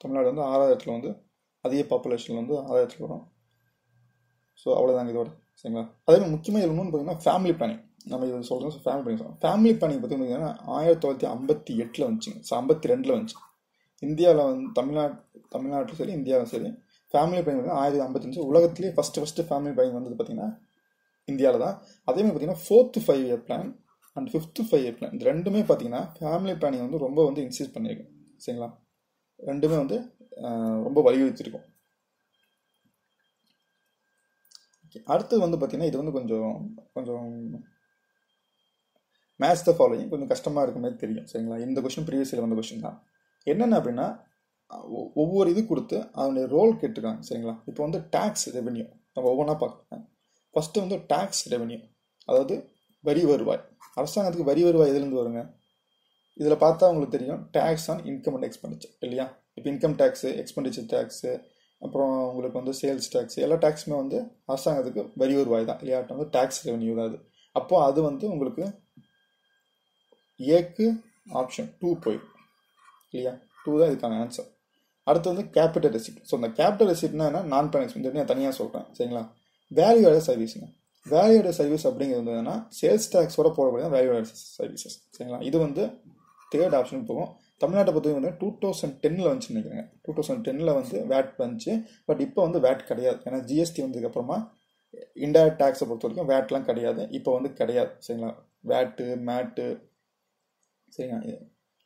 தமிழ்நாடு வந்து 6வது இடத்துல வந்து அதிக பாப்புலேஷன் வந்து 6வது இடத்துல வரும். ஸோ அவ்வளோதாங்க இதோட சரிங்களா. அதே மாதிரி முக்கியமாக இதில் இன்னொன்று பார்த்தீங்கன்னா ஃபேமிலி பிளானிங். நம்ம இது சொல்கிறோம் ஃபேமிலி பிளானிங் பற்றி பார்த்தீங்கன்னா 1958 வந்துச்சுங்க. 52 வந்துச்சு இந்தியாவில் வந்து தமிழ்நாட்டில் சரி இந்தியாவில் சரி. ஃபேமிலி பிளானிங் வந்து 1955 உலகத்திலேயே ஃபஸ்ட்டு ஃபேமிலி பிளானிங் வந்தது பார்த்தீங்கன்னா இந்தியாவில் தான். அதே மாதிரி பார்த்தீங்கன்னா 4th 5-year plan and 5th 5-year plan இது ரெண்டுமே பார்த்தீங்கன்னா ஃபேமிலி பிளானிங் வந்து ரொம்ப வந்து இன்சிஸ்ட் பண்ணியிருக்கோம் சரிங்களா. ரெண்டுமே வந்து ரொம்ப வலியுறுத்திருக்கும். அடுத்து வந்து பார்த்தீங்கன்னா இது வந்து கொஞ்சம் மேட்ச் த ஃபாலோயிங் கொஞ்சம் கஷ்டமாக இருக்க மாதிரி தெரியும் சரிங்களா. இந்த கொஸ்டின் ப்ரீவியஸில் வந்த கொஸ்டின் தான். என்னென்ன அப்படின்னா ஒவ்வொரு இது கொடுத்து அதனுடைய ரோல் கேட்டிருக்காங்க சரிங்களா. இப்போ வந்து டேக்ஸ் ரெவென்யூ நம்ம ஒவ்வொன்றா பார்க்கலாம். ஃபஸ்ட்டு வந்து டேக்ஸ் ரெவென்யூ அதாவது வரி வருவாய். அரசாங்கத்துக்கு வரி வருவாய் எதுலேருந்து வருங்க? இதில் பார்த்தா உங்களுக்கு தெரியும் tax on income and expenditure இல்லையா. இப்போ இன்கம் டேக்ஸு, எக்ஸ்பெண்டிச்சர் டேக்ஸு, அப்புறம் உங்களுக்கு வந்து சேல்ஸ் டேக்ஸ், எல்லா டேக்ஸுமே வந்து அரசாங்கத்துக்கு வரி வருவாய் தான் இல்லையா. வந்து டேக்ஸ் ரெவென்யூ தான் அது. அப்போது அது வந்து உங்களுக்கு ஏக்கு ஆப்ஷன் 2 போயிடும் இல்லையா. 2 தான் இதுக்கான ஆன்சர். அடுத்து வந்து கேபிட்டல் ரெசிப்ட். ஸோ இந்த கேபிட்டல் ரெசிப்ட்னா என்ன, நான் பிளான் எக்ஸ்பென்ஸ் நான் தனியாக சொல்கிறேன் சரிங்களா. வேல்யூ ஆடட் சர்வீஸுங்க. வேல்யூ ஆடட் சர்வீஸ் அப்படிங்கிறது வந்து சேல்ஸ் டேக்ஸோட போடக்கூடிய வேல்யூ ஆடட் சர்வீசஸ் சரிங்களா. இது வந்து 3rd ஆப்ஷன் போகும். தமிழ்நாட்டை பொறுத்தவரைக்கும் வந்து 2010 வந்துச்சு நினைக்கிறேங்க. 2010 வந்து வேட் வந்துச்சு. பட் இப்போ வந்து வேட் கிடையாது. ஏன்னா ஜிஎஸ்டி வந்ததுக்கப்புறமா இன்டைரக்ட் டேக்ஸை பொறுத்த வரைக்கும் வேட்லாம் கிடையாது. இப்போ வந்து கிடையாது சரிங்களா. வேட்டு மேட்டு சரிங்களா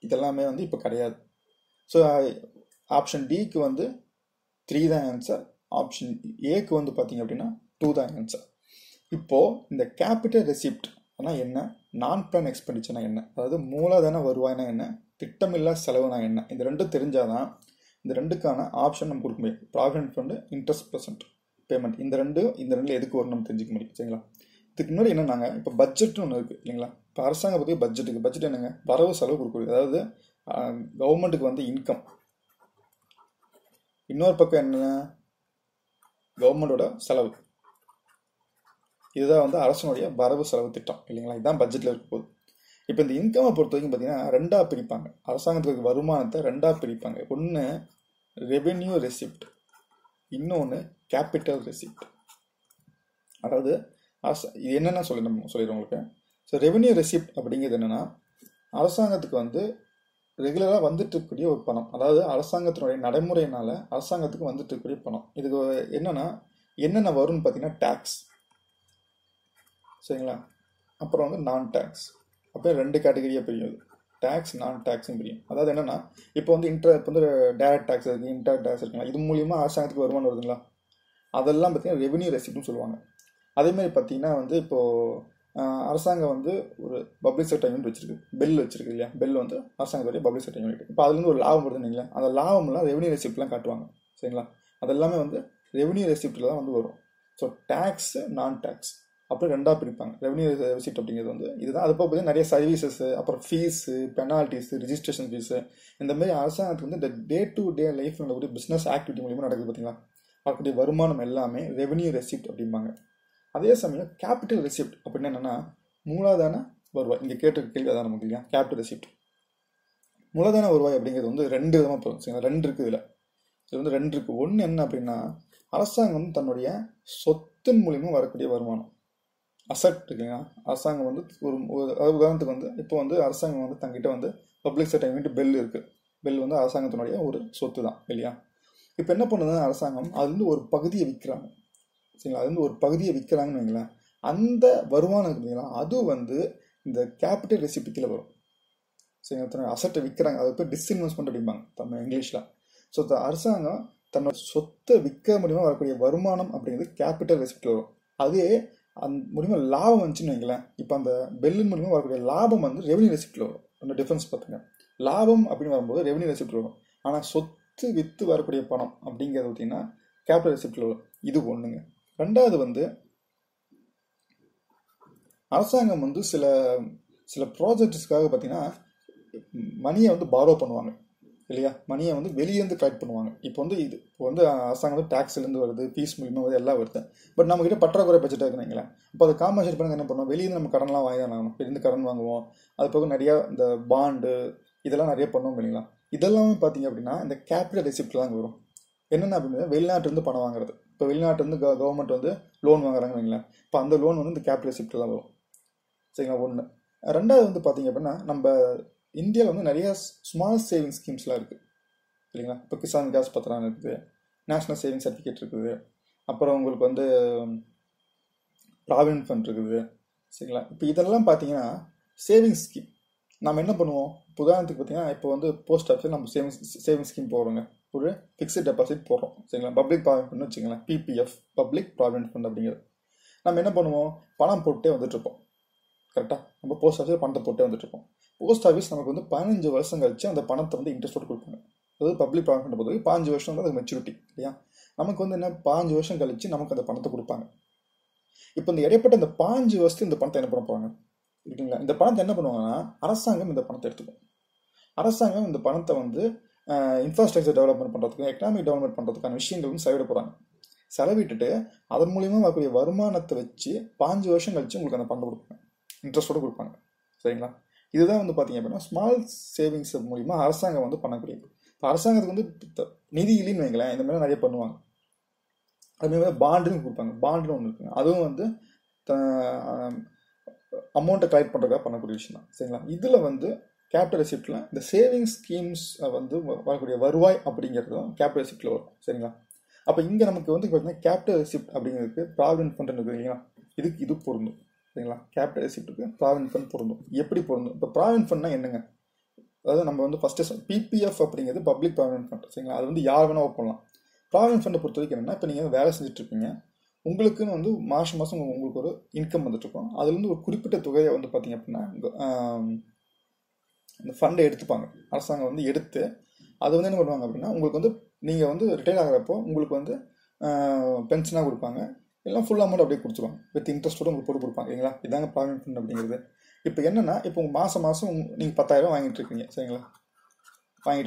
இதெல்லாமே வந்து இப்போ கிடையாது. ஸோ ஆப்ஷன் டிக்கு வந்து 3 தான் ஆன்சர். ஆப்ஷன் ஏக்கு வந்து பார்த்தீங்க அப்படின்னா 2 தான் ஆன்சர். இப்போது இந்த கேபிட்டல் ரெசிப்ட் ஆனால் என்ன, நான் பிளான் எக்ஸ்பெண்டிச்சர்னா என்ன, அதாவது மூலதன வருவாய்னா என்ன, திட்டமில்லா செலவுனா என்ன, இந்த ரெண்டும் தெரிஞ்சாதான் இந்த ரெண்டுக்கான ஆப்ஷன் நம்ம கொடுக்க முடியும். Provident fund, interest percent payment, இந்த ரெண்டில் எதுக்கு வரும் நம்ம தெரிஞ்சுக்க முடியும் சரிங்களா. இதுக்கு முன்னாடி என்னன்னாங்க, இப்போ பட்ஜெட்னு ஒன்று இருக்குது இல்லைங்களா. இப்போ அரசாங்கம் பற்றி பட்ஜெட் என்னங்க, வரவு செலவு கொடுக்கக்கூடிய, அதாவது கவர்மெண்ட்டுக்கு வந்து இன்கம். இன்னொரு பக்கம் என்ன, கவர்மெண்டோட செலவு. இதுதான் வந்து அரசனுடைய வரவு செலவு திட்டம் இல்லைங்களா. இதுதான் பட்ஜெட்டில் இருக்க போகுது. இப்போ இந்த இன்கம்மை பொறுத்த வரைக்கும் பார்த்தீங்கன்னா 2ஆக பிரிப்பாங்க. அரசாங்கத்துக்கு வருமானத்தை 2ஆக பிரிப்பாங்க. ஒன்று ரெவென்யூ ரெசிப்ட், இன்னொன்று கேபிட்டல் ரெசிப்ட். அதாவது இது என்னென்ன சொல்லிடுறோம் உங்களுக்கு. ஸோ ரெவென்யூ ரெசிப்ட் அப்படிங்கிறது என்னென்னா, அரசாங்கத்துக்கு வந்து ரெகுலராக வந்துட்டு இருக்கக்கூடிய ஒரு பணம், அதாவது அரசாங்கத்தினுடைய நடைமுறையினால அரசாங்கத்துக்கு வந்துட்டு இருக்கக்கூடிய பணம். இதுக்கு என்னென்ன வரும்னு பார்த்தீங்கன்னா டேக்ஸ் சரிங்களா. அப்புறம் வந்து நான் டேக்ஸ். அப்போ 2 கேட்டகரியாக பிரியும். டேக்ஸ் நான் டேக்ஸும் பிரியும். அதாவது என்னென்னா, இப்போ வந்து இப்போ வந்து டைரக்ட் டேக்ஸ் இருக்குது, இன்டைரக்ட் டேக்ஸ் இருக்குங்களா. இது மூலியமாக அரசாங்கத்துக்கு வருமானம் வருதுங்களா, அதெல்லாம் பார்த்தீங்கன்னா ரெவென்யூ ரெசிப்ட்னு சொல்லுவாங்க. அதேமாதிரி பார்த்தீங்கன்னா வந்து இப்போது அரசாங்கம் வந்து ஒரு பப்ளிக் செக்டர் யூனிட் வச்சிருக்கு, பெல் வச்சிருக்கு இல்லையா. பெல் வந்து அரசாங்கத்துடைய பப்ளிக் செக்டர் யூனிட். இப்போ அதுலேருந்து ஒரு லாபம் வருதுன்னு இல்லைங்களா, அந்த லாபம்லாம் ரெவென்யூ ரெசிப்ட்லாம் காட்டுவாங்க சரிங்களா. அதெல்லாமே வந்து ரெவென்யூ ரெசிப்டில் தான் வந்து வரும். ஸோ டேக்ஸு நான் டேக்ஸ் அப்புறம் 2ஆக பிரிப்பாங்க. ரெவென்யூ ரெசிப்ட் அப்படிங்கிறது வந்து இதுதான். அது போக பார்த்தீங்கன்னா நிறைய சர்வீசஸ், அப்புறம் ஃபீஸு, பெனால்ட்டிஸு, ரிஜிஸ்ட்ரேஷன் ஃபீஸு, இந்தமாதிரி அரசாங்கத்துக்கு வந்து இந்த டே டு டே லைஃப் நடக்கக்கூடிய பிஸ்னஸ் ஆக்டிவிட்டி மூலியமாக நடக்குது பார்த்தீங்களா. வரக்கூடிய வருமானம் எல்லாமே ரெவென்யூ ரெசிப்ட் அப்படிம்பாங்க. அதே சமயம் கேபிட்டல் ரெசிப்ட் அப்படின்னா என்னென்னா, மூலதன வருவாய். இங்கே கேட்டிருக்க கேள்வி அதான் நமக்கு இல்லையா. கேபிட்டல் ரெசிப்ட் மூலதன வருவாய் அப்படிங்கிறது வந்து 2 விதமாக போகும் சரிங்களா. 2 இருக்குது இதில். இது வந்து 2 இருக்குது. ஒன்று என்ன அப்படின்னா, அரசாங்கம் தன்னுடைய சொத்தின் மூலியமாக வரக்கூடிய வருமானம், அசட் இருக்குங்களா. அரசாங்கம் வந்து ஒரு உதாரணத்துக்கு வந்து இப்போ வந்து அரசாங்கம் வந்து தங்கிட்ட வந்து பப்ளிக் செக்டர் யூனிட் பெல் இருக்குது. பெல் வந்து அரசாங்கத்தினுடைய ஒரு சொத்து தான் இல்லையா. இப்போ என்ன பண்ணுதுன்னா, அரசாங்கம் அதுலேருந்து ஒரு பகுதியை விற்கிறாங்க சரிங்களா. அதுலேருந்து ஒரு பகுதியை விற்கிறாங்கன்னு வைங்களேன். அந்த வருமானம் இருக்குங்களா, அது வந்து இந்த கேபிட்டல் ரெசிப்ட் கீழே வரும் சரிங்களா. அசட்டை விற்கிறாங்க, அது போய் டிஸ்இன்வெஸ்ட்மெண்ட் அப்படிம்பாங்க நம்ம இங்கிலீஷில். ஸோ அரசாங்கம் தன்னோட சொத்தை விற்க மூலியமாக வரக்கூடிய வருமானம் அப்படிங்கிறது கேபிட்டல் ரெசிப்ட் வரும். அதே அந்த மூலியமாக லாபம் வந்துச்சுன்னு வைங்களேன். இப்போ அந்த பெல்லின் மூலியமாக வரக்கூடிய லாபம் வந்து ரெவென்யூ ரெசிப்டில் வரும். ரெண்டு டிஃபரன்ஸ் பார்த்துங்க. லாபம் அப்படின்னு வரும்போது ரெவன்யூ ரெசிப்ட் வரும். ஆனால் சொத்து விற்று வரக்கூடிய பணம் அப்படிங்கிறது பார்த்தீங்கன்னா கேபிட்டல் ரெசிப்டில் வரும். இது ஒன்றுங்க. ரெண்டாவது வந்து அரசாங்கம் வந்து சில சில ப்ராஜெக்ட்ஸ்க்காக பார்த்தீங்கன்னா மணியை வந்து பாரோ பண்ணுவாங்க இல்லையா, மணியை வந்து வெளியேருந்து கலெக்ட் பண்ணுவாங்க. இப்போ வந்து அரசாங்கம் வந்து டேக்ஸ்லேருந்து வருது, ஃபீஸ் மூலியமாக வருது, எல்லாம் வருது. பட் நம்மக்கிட்ட பற்றாக்குறை பட்ஜெட்டாக இருக்குங்களேன். இப்போ அதை காம்பன்சேட் பண்ண என்ன பண்ணுவோம், வெளியே நம்ம கடன்லாம் வாங்கி தான் ஆகணும். வெளியே கடன் வாங்குவோம். அது போக நிறையா இந்த பாண்டு இதெல்லாம் நிறைய பண்ணுவோம் இல்லைங்களா. இதெல்லாமே பார்த்தீங்க அப்படின்னா இந்த கேபிட்டல் ரெசிப்ட் தான் வரும். என்னென்ன அப்படின்னா வெளிநாட்டிலேருந்து பணம் வாங்குறது. இப்போ வெளிநாட்டிலேருந்து கவர்மெண்ட் வந்து லோன் வாங்குறாங்கன்னு வைங்களேன். இப்போ அந்த லோன் வந்து இந்த கேபிட்டல் ரெசிப்ட் தான் வரும். சரிங்களா, ஒன்று. ரெண்டாவது வந்து பார்த்தீங்க அப்படின்னா நம்ம இந்தியாவில் வந்து நிறைய ஸ்மால் சேவிங் ஸ்கீம்ஸ்லாம் இருக்குது சரிங்களா. இப்போ கிசான் விகாஸ் பத்திரம் இருக்குது, நேஷ்னல் சேவிங் சர்டிஃபிகேட் இருக்குது, அப்புறம் உங்களுக்கு வந்து ப்ராவிடென்ட் ஃபண்ட் இருக்குது சரிங்களா. இப்போ இதெல்லாம் பார்த்தீங்கன்னா சேவிங் ஸ்கீம். நம்ம என்ன பண்ணுவோம், உதாரணத்துக்கு பார்த்தீங்கன்னா இப்போ வந்து போஸ்ட் ஆஃபீஸில் நம்ம சேவிங் ஸ்கீம் போடுறோங்க, ஒரு ஃபிக்ஸ்டு டெபாசிட் போடுறோம் சரிங்களா. பப்ளிக் ப்ராவிடென்ட் ஃபண்ட் வச்சுக்கலாம், பிபிஎஃப் பப்ளிக் ப்ராவிடென்ட் ஃபண்ட் அப்படிங்கிறது. நம்ம என்ன பண்ணுவோம், பணம் போட்டே வந்துட்டுருப்போம் கரெக்டாக. நம்ம போஸ்ட் ஆஃபீஸில் பணத்தை போட்டே வந்துட்டுருப்போம். போஸ்ட் ஆஃபீஸ் நமக்கு வந்து 15 வருஷம் கழிச்சு அந்த பணத்தை வந்து இன்ட்ரெஸ்ட்டோடு கொடுப்பாங்க. அதாவது பப்ளிக் ப்ராவிடென்ட் பொறுத்தவரை 5 வருஷம் வந்து அது மெச்சூரிட்டி இல்லையா. நமக்கு வந்து என்ன 5 வருஷம் கழிச்சு நமக்கு அந்த பணத்தை கொடுப்பாங்க. இப்போ இந்த இடைப்பட்ட இந்த 5 வருஷத்துக்கு இந்த பணத்தை என்ன பண்ண போகிறாங்க இருக்குங்களா. இந்த பணத்தை என்ன பண்ணுவாங்கன்னா அரசாங்கம் இந்த பணத்தை எடுத்துக்கும். அரசாங்கம் இந்த பணத்தை வந்து இன்ஃப்ராஸ்ட்ரக்சர் டெவலப்மெண்ட் பண்ணுறதுக்கு, எக்கனாமிக் டெவலப்மெண்ட் பண்ணுறதுக்கான விஷயங்கள் வந்து செலவிட போகிறாங்க. செலவிட்டுட்டு அதன் மூலியமாக வரக்கூடிய வருமானத்தை வச்சு 5 வருஷம் கழிச்சு உங்களுக்கு அந்த பணத்தை கொடுப்பாங்க, இன்ட்ரெஸ்ட்டோடு கொடுப்பாங்க சரிங்களா. இதுதான் வந்து பார்த்தீங்க அப்படின்னா ஸ்மால் சேவிங்ஸ் மூலிமா அரசாங்கம் வந்து பண்ணக்கூடியது. இப்போ அரசாங்கத்துக்கு வந்து நிதி இல்லைன்னு வைங்களேன், இந்த மாதிரி நிறைய பண்ணுவாங்க. அதுமாதிரி பாண்டுன்னு கொடுப்பாங்க, பாண்டுன்னு ஒன்று இருக்குங்க. அதுவும் வந்து அமௌண்ட்டை கலெக்ட் பண்ணுறதுக்காக பண்ணக்கூடிய விஷயம் தான் சரிங்களா. இதில் வந்து கேபிட்டல் ரெசிப்டில் இந்த சேவிங் ஸ்கீம்ஸ் வந்து வரக்கூடிய வருவாய் அப்படிங்கிறதும் கேபிட்டல் ரெசிப்டில் வரும் சரிங்களா. அப்போ இங்கே நமக்கு வந்து பார்த்தீங்கன்னா கேபிட்டல் ரெசிப்ட் அப்படிங்கிறதுக்கு ப்ராவிடென்ட் ஃபண்ட் இருக்குது இல்லைங்களா, இது பொருந்தும் சரிங்களா. கேபிட்டல் ரெசிப்ட்டுக்கு ப்ராவிடென்ட் ஃபண்ட் பொருந்தும். எப்படி பொருந்தும், இப்போ ப்ராவிடென்ட் ஃபண்ட்னா என்னங்க, அதாவது நம்ம வந்து ஃபஸ்ட்டு பிபிஎஃப் அப்படிங்கிறது பப்ளிக் ப்ராவிடென்ட் ஃபண்ட் சரிங்களா. அது வந்து யார் வேணால் பண்ணலாம். ப்ராவிடென்ட் ஃபண்டை பொறுத்த வரைக்கும் என்னென்னா, இப்போ நீங்கள் வேலை செஞ்சுட்ருப்பீங்க, உங்களுக்குன்னு வந்து மாதம் உங்களுக்கு ஒரு இன்கம் வந்துட்டுருக்கோம். அதுலேருந்து ஒரு குறிப்பிட்ட தொகையை வந்து பார்த்தீங்க அப்படின்னா இந்த ஃபண்டை எடுத்துப்பாங்க. அரசாங்கம் வந்து எடுத்து அது வந்து என்ன பண்ணுவாங்க அப்படின்னா உங்களுக்கு வந்து நீங்கள் வந்து ரிட்டையர் ஆகிறப்போ உங்களுக்கு வந்து பென்ஷனாக கொடுப்பாங்க, எல்லாம் ஃபுல் அமௌண்ட் அப்படியே கொடுத்துருவாங்க, வித் இன்ட்ரெஸ்ட்டோடு உங்களுக்கு போட்டு கொடுப்பாங்க இல்லைங்களா. இதாங்க ப்ராவிடென்ட் ஃபண்ட் அப்படிங்கிறது. இப்போ என்னென்னா, இப்போ உங்கள் மாதம் நீங்கள் 10,000 வாங்கிட்டு இருக்கீங்க சரிங்களா.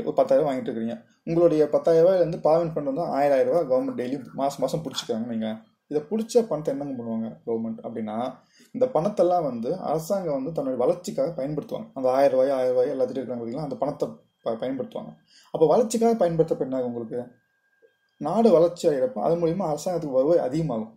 ஒரு 10,000 வாங்கிட்டு இருக்கிறீங்க. உங்களுடைய 10,000 ப்ராவிடென்ட் ஃபண்ட் வந்து 1,000 ரூபா கவர்மெண்ட் டெய்லி மாதம் பிடிச்சிக்கிறாங்க. நீங்கள் இதை பிடிச்ச பணத்தை என்னங்க பண்ணுவாங்க கவர்மெண்ட் அப்படின்னா, இந்த பணத்தெல்லாம் வந்து அரசாங்கம் வந்து தன்னுடைய வளர்ச்சிக்காக பயன்படுத்துவாங்க. அந்த 1,000 ரூபாய் எல்லாத்துட்டும் இருக்கிறாங்க பார்த்தீங்களா, அந்த பணத்தை பயன்படுத்துவாங்க. அப்போ வளர்ச்சிக்காக பயன்படுத்தப்ப என்ன உங்களுக்கு, நாடு வளர்ச்சி அடைகிறப்போ அது மூலிமா அரசாங்கத்துக்கு வருவாய் அதிகமாகும்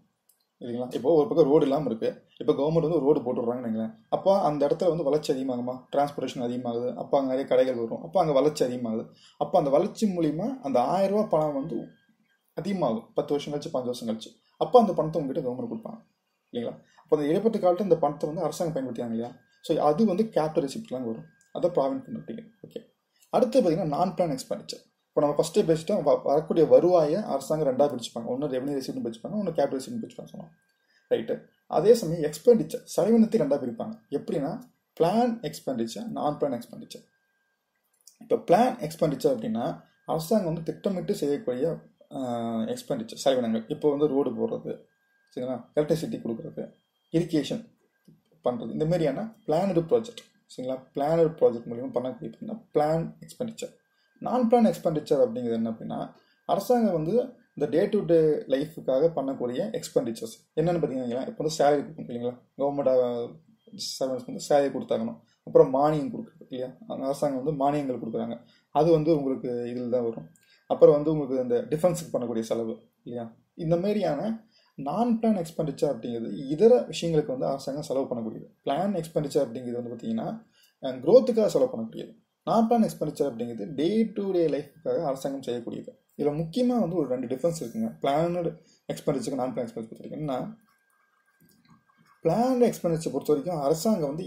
இல்லைங்களா. இப்போ ஒரு பக்கம் ரோடு இல்லாமல் இருக்குது, இப்போ கவர்மெண்ட் வந்து ரோடு போட்டுடுறாங்கன்னு நினைக்கிறேன். அப்போ அந்த இடத்துல வந்து வளர்ச்சி அதிகமாகுமா, டிரான்ஸ்போர்ட்டேஷன் அதிகமாகுது, அப்போ அங்கே நிறைய கடைகள் வரும், அப்போ அங்கே வளர்ச்சி அதிகமாகுது. அப்போ அந்த வளர்ச்சி மூலிமா அந்த 1,000 ரூபா பணம் வந்து அதிகமாகும் 10 வருஷம் கழிச்சு 5 வருஷம் கழிச்சு. அப்போ அந்த பணத்தை உங்ககிட்ட கவர்மெண்ட் கொடுப்பாங்க இல்லைங்களா. அப்போ அந்த இடைப்பட்ட காலத்தில் இந்த பணத்தை வந்து அரசாங்கம் பயன்படுத்தியாங்க இல்லையா. ஸோ அது வந்து கேபிட்டல் ரெசிப்ட்லாம் வரும். அதான் ப்ராவிடென்ட் ஃபண்ட் அப்படிங்கிறது. ஓகே, அடுத்து பார்த்தீங்கன்னா நான் பிளான் எக்ஸ்பெண்டிச்சர். இப்போ நம்ம ஃபஸ்ட்டே பேசிட்டோம், வரக்கூடிய வருவாயை அரசாங்கம் 2ஆக பிரிச்சுப்பாங்க. ஒன்று ரெவன்யூ ரெசிப்ட்னு பிரிச்சுப்பாங்க, ஒன்று கேபிட்டல் ரெசிப்ட்னு பிரிச்சுப்பாங்க சொன்னோம் ரைட்டு. அதே சமயம் எக்ஸ்பெண்டிச்சர் செலவினத்தை 2ஆக பிரிப்பாங்க. எப்படின்னா பிளான் எக்ஸ்பெண்டிச்சர், நான் பிளான் எக்ஸ்பெண்டிச்சர். இப்போ பிளான் எக்ஸ்பெண்டிச்சர் அப்படின்னா அரசாங்கம் வந்து திட்டமிட்டு செய்யக்கூடிய எக்ஸ்பெண்டிச்சர் செலவினங்கள். இப்போ வந்து ரோடு போடுறது சரிங்களா, எலக்ட்ரிசிட்டி கொடுக்குறது, இரிகேஷன் பண்ணுறது, இந்த மாதிரியான பிளானடு ப்ராஜெக்ட் சரிங்களா. பிளானடு ப்ராஜெக்ட் மூலிமா பண்ணக்கூடிய அப்படின்னா பிளான் எக்ஸ்பெண்டிச்சர். நான் பிளான் எக்ஸ்பெண்டிச்சர் அப்படிங்கிறது என்ன அப்படின்னா அரசாங்கம் வந்து இந்த டே டு டே லைஃபுக்காக பண்ணக்கூடிய எக்ஸ்பெண்டிச்சர்ஸ் என்னென்னு பார்த்தீங்கன்னா, இப்போ வந்து சேலரி கொடுக்கும் இல்லைங்களா, கவர்மெண்ட் சர்வன்ஸ் வந்து சேலரி கொடுத்தாங்கணும், அப்புறம் மானியம் கொடுக்குறது இல்லையா, அரசாங்கம் வந்து மானியங்கள் கொடுக்குறாங்க, அது வந்து உங்களுக்கு இதில் தான் வரும். அப்புறம் வந்து உங்களுக்கு இந்த டிஃபென்ஸுக்கு பண்ணக்கூடிய செலவு இல்லையா. இந்த மாதிரியான நான் பிளான் எக்ஸ்பெண்டிச்சர் அப்படிங்கிறது இதர விஷயங்களுக்கு வந்து அரசாங்கம் செலவு பண்ணக்கூடியது. பிளான் எக்ஸ்பெண்டிச்சர் அப்படிங்கிறது வந்து பார்த்தீங்கன்னா க்ரோத்துக்காக செலவு பண்ணக்கூடியது. நான் பிளான் எக்ஸ்பெண்டிச்சர் அப்படிங்கிறது டே டு டே லைஃபுக்காக அரசாங்கம் செய்யக்கூடியது. இதில் முக்கியமாக வந்து ஒரு 2 டிஃபரன்ஸ் இருக்குங்க பிளானடு எக்ஸ்பெண்டிச்சருக்கு நான் பிளான் எக்ஸ்பெண்டிச்சர் பொறுத்த வரைக்கும். என்ன, பிளான் எக்ஸ்பெண்டிச்சர் பொறுத்த வரைக்கும் அரசாங்கம் வந்து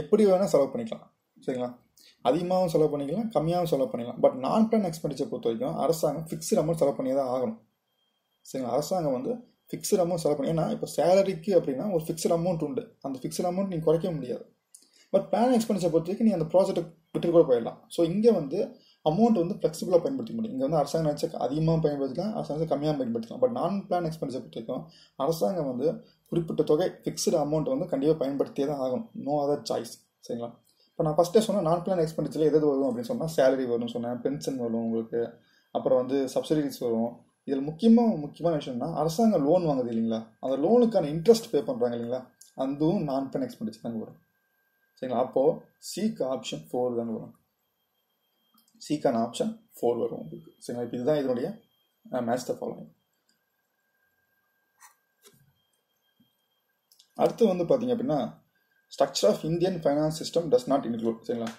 எப்படி வேணால் செலவு பண்ணிக்கலாம் சரிங்களா. அதிகமாகவும் செலவு பண்ணிக்கலாம், கம்மியாகவும் செலவு பண்ணிக்கலாம். பட் நான் பிளான் எக்ஸ்பெண்டிச்சர் பொறுத்த வரைக்கும் அரசாங்கம் ஃபிக்ஸ்டு அமௌண்ட் செலவு பண்ணி தான் ஆகணும் சரிங்களா. அரசாங்கம் வந்து ஃபிக்ஸ்டு அமௌண்ட் செலவு பண்ணி, ஏன்னா இப்போ சேலரிக்கு அப்படின்னா ஒரு ஃபிக்ஸ்டு அமௌண்ட் உண்டு, அந்த ஃபிக்ஸ்டு அமௌண்ட் நீங்கள் குறைக்க முடியாது. பட் பிளான் எக்ஸ்பெண்டிச்சர் பொறுத்த வரைக்கும் நீ அந்த ப்ராஜெக்ட்டை விட்டு கூட போயிடலாம். ஸோ இங்கே வந்து அமௌண்ட் வந்து ஃப்ளெக்சிபிளாக பயன்படுத்த முடியும். இங்கே வந்து அரசாங்கம் நினச்சா அதிகமாக பயன்படுத்திக்கலாம், அரசாங்கம் கம்மியாக பயன்படுத்திக்கலாம். பட் நான் பிளான் எக்ஸ்பெண்டிச்சர் பொறுத்த வரைக்கும் அரசாங்கம் வந்து குறிப்பிட்ட தொகை ஃபிக்ஸ்டு அமௌண்ட் வந்து கண்டிப்பாக பயன்படுத்தியே தான் ஆகணும். No other choice. சரிங்களா? இப்போ நான் ஃபஸ்ட்டே சொன்னேன் நான் பிளான் எக்ஸ்பெண்டிச்சரில் எது வரும் அப்படின்னு சொன்னால் சேலரி வரும்னு சொன்னேன், பென்ஷன் வரும் உங்களுக்கு, அப்புறம் வந்து சப்சிடிஸ் வரும். இதில் முக்கியமான விஷயம்னா அரசாங்கம் லோன் வாங்குது இல்லைங்களா, அந்த லோனுக்கான இன்ட்ரெஸ்ட் பே பண்ணுறாங்க இல்லைங்களா, அதுவும் நான் பிளான் எக்ஸ்பெண்டிச்சர் தாங்க வரும். சரிங்களா? அப்போது சிக்கு ஆப்ஷன் 4 தாங்க வரும். சிக்கான ஆப்ஷன் 4 வரும் உங்களுக்கு. சரிங்களா? இப்போ இதுதான் இதனுடைய மேட்ச் த ஃபாலோயிங். அடுத்து வந்து பார்த்தீங்க அப்படின்னா structure of Indian finance system does not include. சரிங்களா?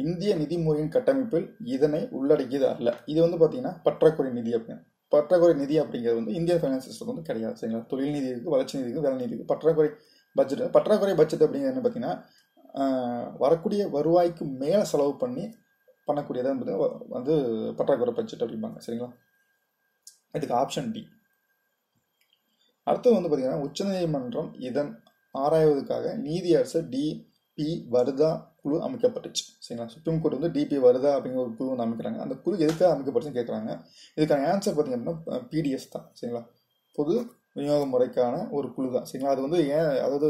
இந்திய நிதி முறையின் கட்டமைப்பில் இதனை உள்ளடக்கியது அல்ல. இது வந்து பார்த்தீங்கன்னா பற்றாக்குறை நிதி அப்படின்னு. பற்றாக்குறை நிதி அப்படிங்கிறது வந்து இந்தியன் ஃபைனான்ஸ் சிஸ்டம் வந்து கிடையாது. சரிங்களா? தொழில் நிதி இருக்குது, வளர்ச்சி நிதி இருக்குது, வேலை நிதி இருக்குது. பற்றாக்குறை பட்ஜெட் அப்படிங்கிறது என்ன பார்த்தீங்கன்னா வரக்கூடிய வருவாய்க்கு மேலே செலவு பண்ணக்கூடியது வந்து பற்றாக்குறை பட்ஜெட் அப்படிம்பாங்க. சரிங்களா? இதுக்கு ஆப்ஷன் டி. அடுத்து வந்து பார்த்தீங்கன்னா உச்சநீதிமன்றம் இதன் ஆராய்வதற்காக நீதியரசர் டிபி வர்தா குழு அமைக்கப்பட்டுச்சு. சரிங்களா? சுப்ரீம் கோர்ட் வந்து டிபி வர்தா அப்படிங்கிற ஒரு குழு வந்து அமைக்கிறாங்க. அந்த குழு எதுக்காக அமைக்கப்பட்டுச்சுன்னு கேட்குறாங்க. இதுக்கான ஆன்சர் பார்த்தீங்க அப்படின்னா பிடிஎஸ் தான். சரிங்களா? பொது விநியோக முறைக்கான ஒரு குழு தான். சரிங்களா? அது வந்து அதாவது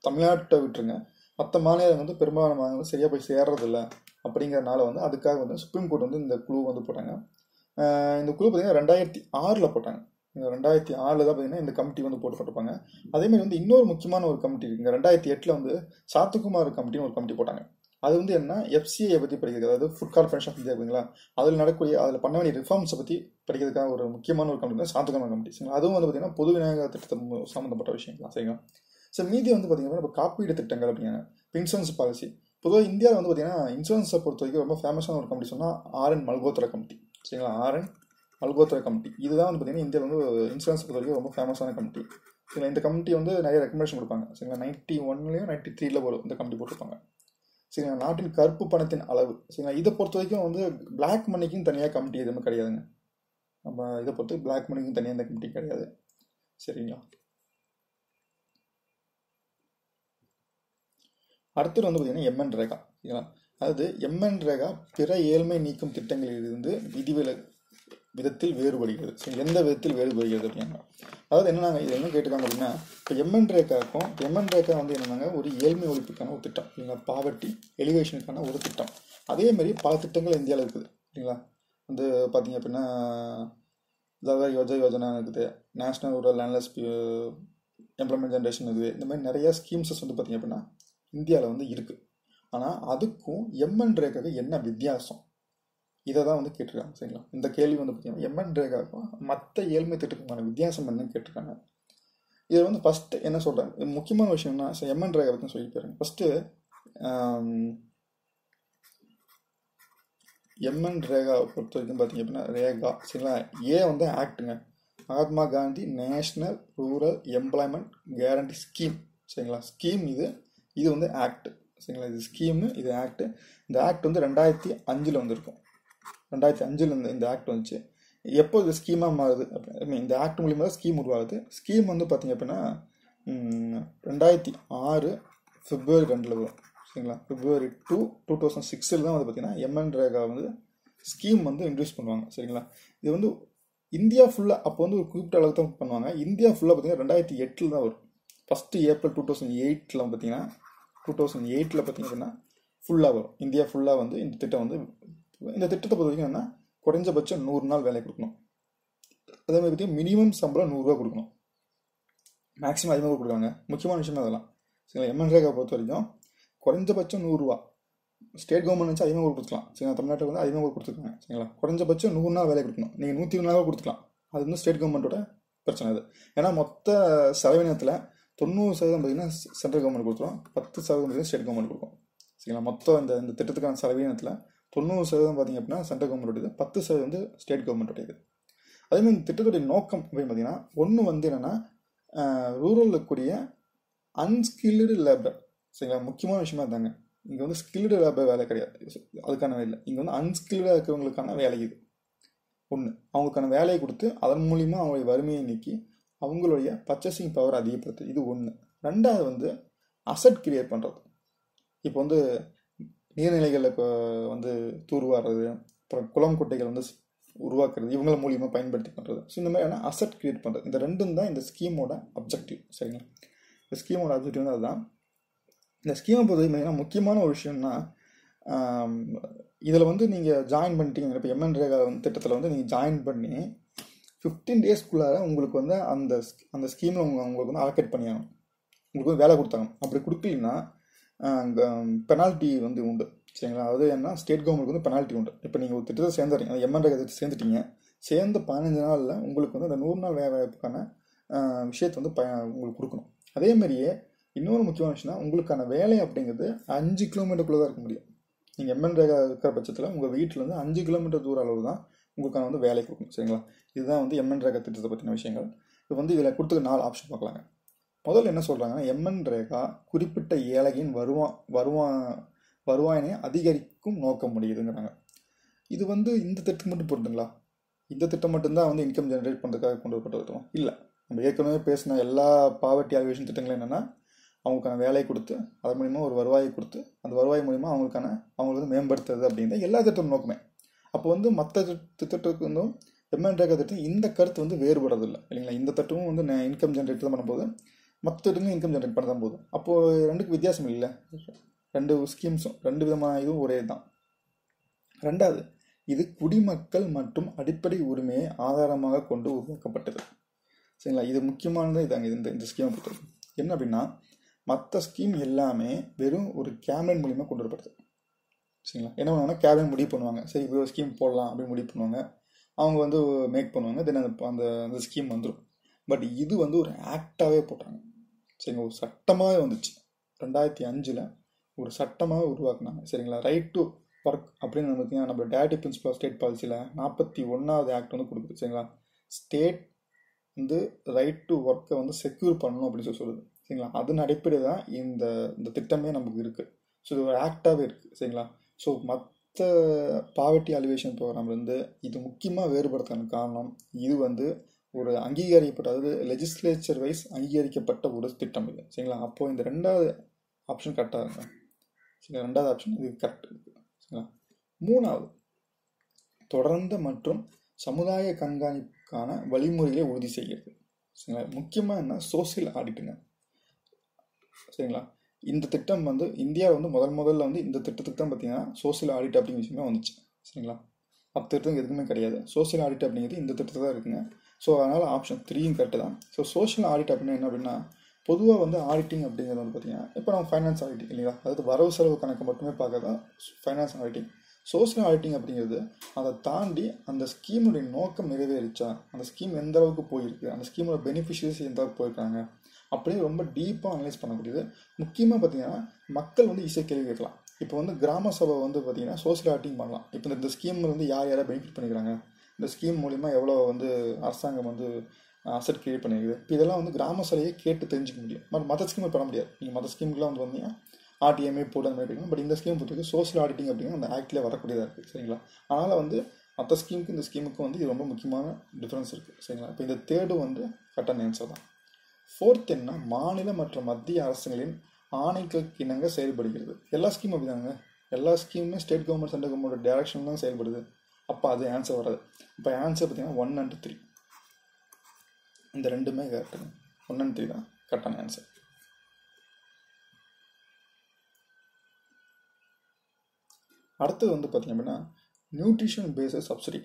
தமிழ்நாட்டை விட்டுருங்க, மற்ற மாநிலம் வந்து பெரும்பாலான மாநிலம் சரியாக போய் சேர்றதில்ல அப்படிங்கிறனால வந்து அதுக்காக வந்து சுப்ரீம் கோர்ட் வந்து இந்த குழு வந்து போட்டாங்க. இந்த குழு பார்த்தீங்கன்னா 2006 போட்டாங்க. இந்த 2006 தான் பார்த்தீங்கன்னா இந்த கமிட்டி வந்து போட்டுப்பட்டிருப்பாங்க. அதேமாதிரி வந்து இன்னொரு முக்கியமான ஒரு கமிட்டி இருக்குங்க. 2008 வந்து சாத்துக்குமார் கமிட்டின்னு ஒரு கமிட்டி போட்டாங்க. அது வந்து என்ன எஃப்சிஐ பற்றி படிக்கிறது, அதாவது ஃபுட் கார்பரேஷன் ஆஃப் இந்தியா இருக்குங்களா, அதில் பண்ண வேண்டிய ரிஃபார்ம்ஸை பற்றி படிக்கிறதுக்காக ஒரு முக்கியமான ஒரு கமிட்டி தான் சாத்துக்குமார் கமிட்டி. சரிங்களா? அதுவும் வந்து பார்த்தீங்கன்னா பொது விநியோக திட்டத்தை சம்மந்தப்பட்ட விஷயம் தான். சரிங்களா? ஸோ மீதி வந்து பார்த்தீங்கன்னா இப்போ காப்பீடு திட்டங்கள் அப்படிங்க, இப்போ இன்சூரன்ஸ் பாலிசி. பொதுவாக இந்தியாவில் வந்து பார்த்தீங்கன்னா இன்சூரன்ஸை பொறுத்த வரைக்கும் ரொம்ப ஃபேமஸான ஒரு கமிட்டி சொன்னால் ஆர்என் மல்கோத்ரா கமிட்டி. சரிங்களா? ஆர்என் மல்கோத்ரா கமிட்டி இதுதான் வந்து பார்த்தீங்கன்னா இந்தியாவில் வந்து இன்சூரன்ஸ் பொறுத்த வரைக்கும் ரொம்ப ஃபேமஸான கமிட்டி. சரிங்களா? இந்த கமிட்டி வந்து நிறைய ரெக்கமெண்டேஷன் கொடுப்பாங்க. சரிங்களா? 91 93 வரும் இந்த கமிட்டி போட்டிருப்பாங்க. சரிங்களா? நாட்டின் கருப்பு பணத்தின் அளவு. சரிங்களா? இதை பொறுத்த வரைக்கும் வந்து பிளாக் மணிக்கும் தனியாக கமிட்டி எதுவுமே கிடையாதுங்க. நம்ம இதை பொறுத்து பிளாக் மணிக்கும் தனியாக இந்த கமிட்டி கிடையாது. சரிங்களா? அடுத்தது வந்து பார்த்தீங்கன்னா எம்என் ரேகா. சரிங்களா? அதாவது எம்என் ரேகா பிற ஏழ்மை நீக்கும் திட்டங்களிலிருந்து விதத்தில் வேறுபடுகிறது. சரி, எந்த விதத்தில் வேறுபடுகிறது அப்படின்னா அதாவது என்னன்னாங்க இது என்ன கேட்டுக்காங்க அப்படின்னா இப்போ எம்என் ரேகா வந்து என்னன்னாங்க ஒரு ஏழ்மை ஒழிப்புக்கான ஒரு திட்டம். இல்லைங்களா? பாவர்ட்டி எலிவேஷனுக்கான ஒரு திட்டம். அதே மாதிரி பல திட்டங்கள் இந்தியாவில் இருக்குது. சரிங்களா? வந்து பார்த்தீங்க அப்படின்னா யோஜனா இருக்குது, national rural landless employment generation இருக்குது. இந்த மாதிரி நிறைய ஸ்கீம்ஸஸ் வந்து பார்த்தீங்க அப்படின்னா இந்தியாவில் வந்து இருக்குது. ஆனால் அதுக்கும் எம்என் ரேகாவுக்கு என்ன வித்தியாசம், இதை தான் வந்து கேட்டிருக்காங்க. சரிங்களா? இந்த கேள்வி வந்து பார்த்தீங்கன்னா எம்என் ரேகாவுக்கும் மற்ற ஏழ்மை திட்டத்துக்கான வித்தியாசம் என்னன்னு கேட்டிருக்காங்க. இதை வந்து ஃபஸ்ட்டு என்ன சொல்கிறேன், முக்கியமான விஷயம்னா எம்என் ரேகா பற்றி சொல்லி பாருங்க. ஃபஸ்ட்டு எம்என் ரேகாவை பொறுத்த வரைக்கும் பார்த்தீங்க அப்படின்னா ரேகா. சரிங்களா? ஏ வந்து ஆக்டுங்க, Mahatma Gandhi national rural employment guarantee scheme. சரிங்களா? ஸ்கீம் இது வந்து ஆக்ட். சரிங்களா? இது ஸ்கீமு, இது ஆக்ட். இந்த ஆக்ட் வந்து 2005 வந்திருக்கும். 2005 இந்த ஆக்ட் வந்துச்சு. எப்போ இது ஸ்கீமாக மாறுது அப்படி இந்த ஆக்ட் மூலியமாக தான் ஸ்கீம் உருவாகுது. ஸ்கீம் வந்து பார்த்தீங்க அப்படின்னா 2006 February 2 வரும். சரிங்களா? February 2, 2006 தான் வந்து பார்த்தீங்கன்னா எம்என் ரேகா வந்து ஸ்கீம் வந்து இன்ட்ரடியூஸ் பண்ணுவாங்க. சரிங்களா? இது வந்து இந்தியா ஃபுல்லாக அப்போ வந்து ஒரு குறிப்பிட்ட அளவுக்கு தான் பண்ணுவாங்க. இந்தியா ஃபுல்லாக பார்த்தீங்கன்னா 2008 தான் வரும். ஃபஸ்ட்டு April 2008 பார்த்தீங்கன்னா 2008 பார்த்தீங்க அப்படின்னா ஃபுல்லாக வரும். இந்தியா ஃபுல்லாக வந்து இந்த திட்டம் வந்து இந்த திட்டத்தை பொறுத்த வரைக்கும் என்ன குறைஞ்சபட்சம் 100 நாள் வேலை கொடுக்கணும். அதே மாதிரி பார்த்தீங்கன்னா மினிமம் சம்பளம் 100 ரூபா கொடுக்கணும், மேக்ஸிமம் அதிகமாக கொடுக்குறாங்க. முக்கியமான விஷயம் அதெல்லாம். சரிங்களா? எம்என் ரேகா பொறுத்த வரைக்கும் குறைஞ்சபட்சம் 100 ரூபா. ஸ்டேட் கவர்மெண்ட் வச்சு அதிகமாக கொடுத்துக்கலாம். சரிங்களா? தமிழ்நாட்டில் வந்து அதிகமாக கொடுத்துருக்காங்க. சரிங்களா? குறைஞ்சபட்சம் 100 நாள் வேலை கொடுக்கணும். நீங்கள் 120 நாள் கொடுத்துக்கலாம். அது வந்து ஸ்டேட் கவர்மெண்ட்டோட பிரச்சனை அது. ஏன்னா மொத்த செலவினத்தில் 90% பார்த்தீங்கன்னா சென்ட்ரல் கவர்மெண்ட் கொடுத்துரும், 10% ஸ்டேட் கவர்மெண்ட் கொடுக்கும். சரிங்களா? மொத்தம் இந்த திட்டத்துக்கான செலவினத்தில் 90% பார்த்தீங்க அப்படின்னா சென்ட்ரல் கவர்மெண்ட்டோடது, 10% ஸ்டேட் கவர்மெண்ட்டோடையது. அதேமாதிரி இந்த திட்டத்துடைய நோக்கம் அப்படின்னு பார்த்தீங்கன்னா ஒன்று வந்து என்னென்னா ரூரலில் இருக்கக்கூடிய அன்ஸ்கில்டு லேபர். சரிங்களா? முக்கியமான விஷயமா இருந்தாங்க. இங்கே வந்து ஸ்கில்டு லேபர் வேலை கிடையாது, அதுக்கான வேலை. இங்கே வந்து அன்ஸ்கில்டாக இருக்கிறவங்களுக்கான வேலை. இது ஒன்று, அவங்களுக்கான வேலையை கொடுத்து அதன் மூலிமா அவங்களுடைய வறுமையை நீக்கி அவங்களுடைய பர்ச்சேசிங் பவர் அதிகப்படுத்து. இது ஒன்று. ரெண்டாவது வந்து அசட் கிரியேட் பண்ணுறது. இப்போ வந்து நீர்நிலைகளில் இப்போ வந்து தூர்வாடுறது, அப்புறம் குளம் குட்டைகள் வந்து உருவாக்குறது, இவங்கள மூலியமாக பயன்படுத்தி பண்ணுறது. ஸோ இந்த மாதிரியான அசட் கிரியேட் பண்ணுறது, இந்த ரெண்டும் தான் இந்த ஸ்கீமோட அப்ஜெக்டிவ். சரிங்களா? இந்த ஸ்கீமோட அப்ஜெக்டிவ் வந்து அதுதான். இந்த ஸ்கீமை பொறுத்த வரைக்கும் முக்கியமான ஒரு விஷயம்னா, இதில் வந்து நீங்கள் ஜாயின் பண்ணிட்டீங்க. இப்போ எம்என்ரேகா திட்டத்தில் வந்து நீங்கள் ஜாயின் பண்ணி 15 டேஸ்க்குள்ளார உங்களுக்கு வந்து அந்த ஸ்கீமில் உங்களுக்கு வந்து அலோகேட் பண்ணியாகணும். உங்களுக்கு வந்து வேலை கொடுத்தாங்க. அப்படி கொடுக்கலன்னா பெனால்ட்டி வந்து உண்டு. சரிங்களா? அதாவது என்ன, ஸ்டேட் கவர்மெண்ட் வந்து பெனால்ட்டி உண்டு. இப்போ நீங்கள் ஒரு திட்டத்தை சேர்ந்துறீங்க, அந்த எம்என்ரேகா திட்டத்தை சேர்ந்துட்டீங்க, சேர்ந்த 15 நாளில் உங்களுக்கு வந்து அந்த 100 நாள் வேலை வாய்ப்புக்கான விஷயத்தை வந்து உங்களுக்கு கொடுக்கணும். அதேமாதிரியே இன்னொரு முக்கியமான விஷயம்னா, உங்களுக்கான வேலை அப்படிங்கிறது 5 கிலோமீட்டருக்குள்ளே தான் இருக்க முடியும். நீங்கள் எம்என்ரேகா இருக்கிற பட்சத்தில் உங்கள் வீட்டிலேருந்து 5 கிலோமீட்டர் தூர அளவு தான் உங்களுக்கான வந்து வேலை கொடுக்கணும். சரிங்களா? இதுதான் வந்து எம்என்ரேகா திட்டத்தை பற்றின விஷயங்கள். இப்போ வந்து இதில் கொடுத்துக்க 4 ஆப்ஷன் பார்க்கலாங்க. முதல்ல என்ன சொல்கிறாங்கன்னா, எம்என்ரேகா குறிப்பிட்ட ஏழையின் வருவாயினை அதிகரிக்கும் நோக்கம் முடியுதுங்கிறாங்க. இது வந்து இந்த திட்டம் மட்டும் பொறுத்துங்களா? இந்த திட்டம் மட்டும்தான் வந்து இன்கம் ஜென்ரேட் பண்ணுறதுக்காக கொண்டு வரப்பட்ட திட்டம் இல்லை. நம்ம ஏற்கனவே பேசின எல்லா பாவர்ட்டி அலிவேஷன் திட்டங்களும் என்னென்னா, அவங்களுக்கான வேலை கொடுத்து அதன் மூலிமா ஒரு வருவாயை கொடுத்து அந்த வருவாய் மூலிமா அவங்களுக்கு வந்து மேம்படுத்துறது அப்படிங்கிற எல்லா திட்டமும் நோக்கமே. அப்போ வந்து மற்ற திட்டத்துக்கு வந்து எம்என்ரேகா திட்டம் இந்த கருத்து வந்து வேறுபடுறதில்லை இல்லைங்களா? இந்த திட்டமும் வந்து இன்கம் ஜென்ரேட் தான் பண்ணும்போது, மற்ற திட்டங்களும் இன்கம் ஜென்ரேட் பண்ண தான் போதும். அப்போது ரெண்டுக்கு வித்தியாசம் இல்லை. 2 ஸ்கீம்ஸும் 2 விதமான இதுவும் ஒரே தான். ரெண்டாவது, இது குடிமக்கள் மற்றும் அடிப்படை உரிமையை ஆதாரமாக கொண்டு உருவாக்கப்பட்டது. சரிங்களா? இது முக்கியமானது இதாங்க. இந்த ஸ்கீமை பொறுத்தது என்ன அப்படின்னா, மற்ற ஸ்கீம் எல்லாமே வெறும் ஒரு கேபினட் மூலிமா கொண்டு வரப்படுது. சரிங்களா? என்ன பண்ணுவாங்கன்னா, கேபினட் முடிவு பண்ணுவாங்க, சரி இப்போ ஒரு ஸ்கீம் போடலாம் அப்படின்னு முடிவு பண்ணுவாங்க. அவங்க வந்து மேக் பண்ணுவாங்க, தென் அந்த ஸ்கீம் வந்துடும். பட் இது வந்து ஒரு ஆக்டாகவே போட்டாங்க. சரிங்களா? ஒரு சட்டமாகவே வந்துச்சு. 2005 ஒரு சட்டமாக உருவாக்குனாங்க. சரிங்களா? ரைட் டு ஒர்க் அப்படின்னு பார்த்தீங்கன்னா, நம்ம டேரக்டிவ் பிரின்சிபல் ஆஃப் ஸ்டேட் பாலிசியில் 41வது ஆக்ட் வந்து கொடுக்குது. சரிங்களா? ஸ்டேட் வந்து ரைட் டு ஒர்க்கை வந்து செக்யூர் பண்ணணும் அப்படின்னு சொல்லுது. சரிங்களா? அதன் அடிப்படை தான் இந்த திட்டமே நமக்கு இருக்குது. ஸோ இது ஒரு ஆக்டாகவே இருக்குது. சரிங்களா? ஸோ மற்ற பாவர்ட்டி அலிவேஷன் ப்ரோக்ராம்லேருந்து இது முக்கியமாக வேறுபடுறதுக்கான காரணம், இது வந்து ஒரு அங்கீகரிக்கப்பட்ட, அதாவது லெஜிஸ்லேச்சர் வைஸ் அங்கீகரிக்கப்பட்ட ஒரு திட்டம் இது. சரிங்களா? அப்போது இந்த 2வது ஆப்ஷன் கரெக்டாக இருக்கும். சரிங்களா? 2வது ஆப்ஷன் இது கரெக்ட் இருக்குது. சரிங்களா? 3வது, தொடர்ந்த மற்றும் சமுதாய கண்காணிப்புக்கான வழிமுறைகளை உறுதி செய்கிறது. சரிங்களா? முக்கியமாக என்ன, சோசியல் ஆடிட்டுங்க. சரிங்களா? இந்த திட்டம் வந்து இந்தியாவில் வந்து முதல்ல வந்து இந்த திட்டத்துக்கு தான் பார்த்தீங்கன்னா சோசியல் ஆடிட் அப்படிங்கிற விஷயமே வந்துச்சு. சரிங்களா? அப்போ திட்டத்துக்கு எதுவுமே கிடையாது. சோசியல் ஆடிட் அப்படிங்கிறது இந்த திட்டத்தில் தான் இருக்குங்க. ஸோ அதனால் ஆப்ஷன் 3யும் கரெக்டு தான். ஸோ சோஷியல் ஆடிட் அப்படின்னா என்ன அப்படின்னா, பொதுவாக வந்து ஆடிட்டிங் அப்படிங்கிறது வந்து பார்த்தீங்கன்னா, இப்போ நம்ம ஃபைனான்ஸ் ஆடிட்டிங் இல்லைங்களா, அதாவது வரவு செலவு கணக்கு மட்டுமே பார்க்க தான் ஃபைனான்ஸ் ஆடிட்டிங். சோஷியல் ஆடிட்டிங் அப்படிங்கிறது அதை தாண்டி அந்த ஸ்கீமுடைய நோக்கம் நிறைவேறிச்சா, அந்த ஸ்கீம் எந்த அளவுக்கு போயிருக்கு, அந்த ஸ்கீமோட பெனிஃபிஷியரிஸ் எந்த அளவுக்கு போயிருக்காங்க அப்படின்னு ரொம்ப டீப்பாக அனலைஸ் பண்ணக்கூடியது. முக்கியமாக பார்த்தீங்கன்னா, மக்கள் வந்து ஈஸியாக கேள்வி கேட்கலாம். இப்போ வந்து கிராம சபை வந்து பார்த்தீங்கன்னா சோஷியல் ஆடிட்டிங் பண்ணலாம். இப்போ இந்த ஸ்கீமில் வந்து யார் பெனிஃபிட் பண்ணிக்கிறாங்க, இந்த ஸ்கீம் மூலிமா எவ்வளோ வந்து அரசாங்கம் வந்து அசட் கிரியேட் பண்ணியிருக்குது, இப்போ இதெல்லாம் வந்து கிராம சபையை கேட்டு தெரிஞ்சுக்க முடியும். மற்ற ஸ்கீம் பண்ண முடியாது. நீங்கள் மற்ற ஸ்கீமுக்குலாம் வந்து வந்தீங்கன்னா ஆர்டிஎம்ஏ போட்டு அந்த மாதிரி இருக்கும். பட் இந்த ஸ்கீம் பொறுத்தவரைக்கும் சோஷியல் ஆடிட்டிங் அப்படிங்கிற அந்த ஆக்டில் வரக்கூடியதாக இருக்குது. சரிங்களா? அதனால் வந்து மற்ற ஸ்கீமுக்கு இந்த ஸ்கீமுக்கும் வந்து இது ரொம்ப முக்கியமான டிஃப்ரென்ஸ் இருக்குது. சரிங்களா? இப்போ இந்த தேர்டு வந்து கரெக்டான ஆன்சர் தான். 4th என்ன, மாநில மற்றும் மத்திய அரசுகளின் ஆணைகளுக்கு இணங்க செயல்படுகிறது. எல்லா ஸ்கீமும் அப்படிதாங்க. எல்லா ஸ்கீமுமே state government central government direction தான் செயல்படுது. அப்போ அது ஆன்சர் வராது. இப்போ ஆன்சர் பார்த்தீங்கன்னா 1 and 3, இந்த ரெண்டுமே கரெக்டுங்க. 1 and 3 தான் கரெக்டான ஆன்சர். அடுத்தது வந்து பார்த்தீங்க அப்படின்னா, நியூட்ரிஷன் பேஸ்டு சப்சிடி.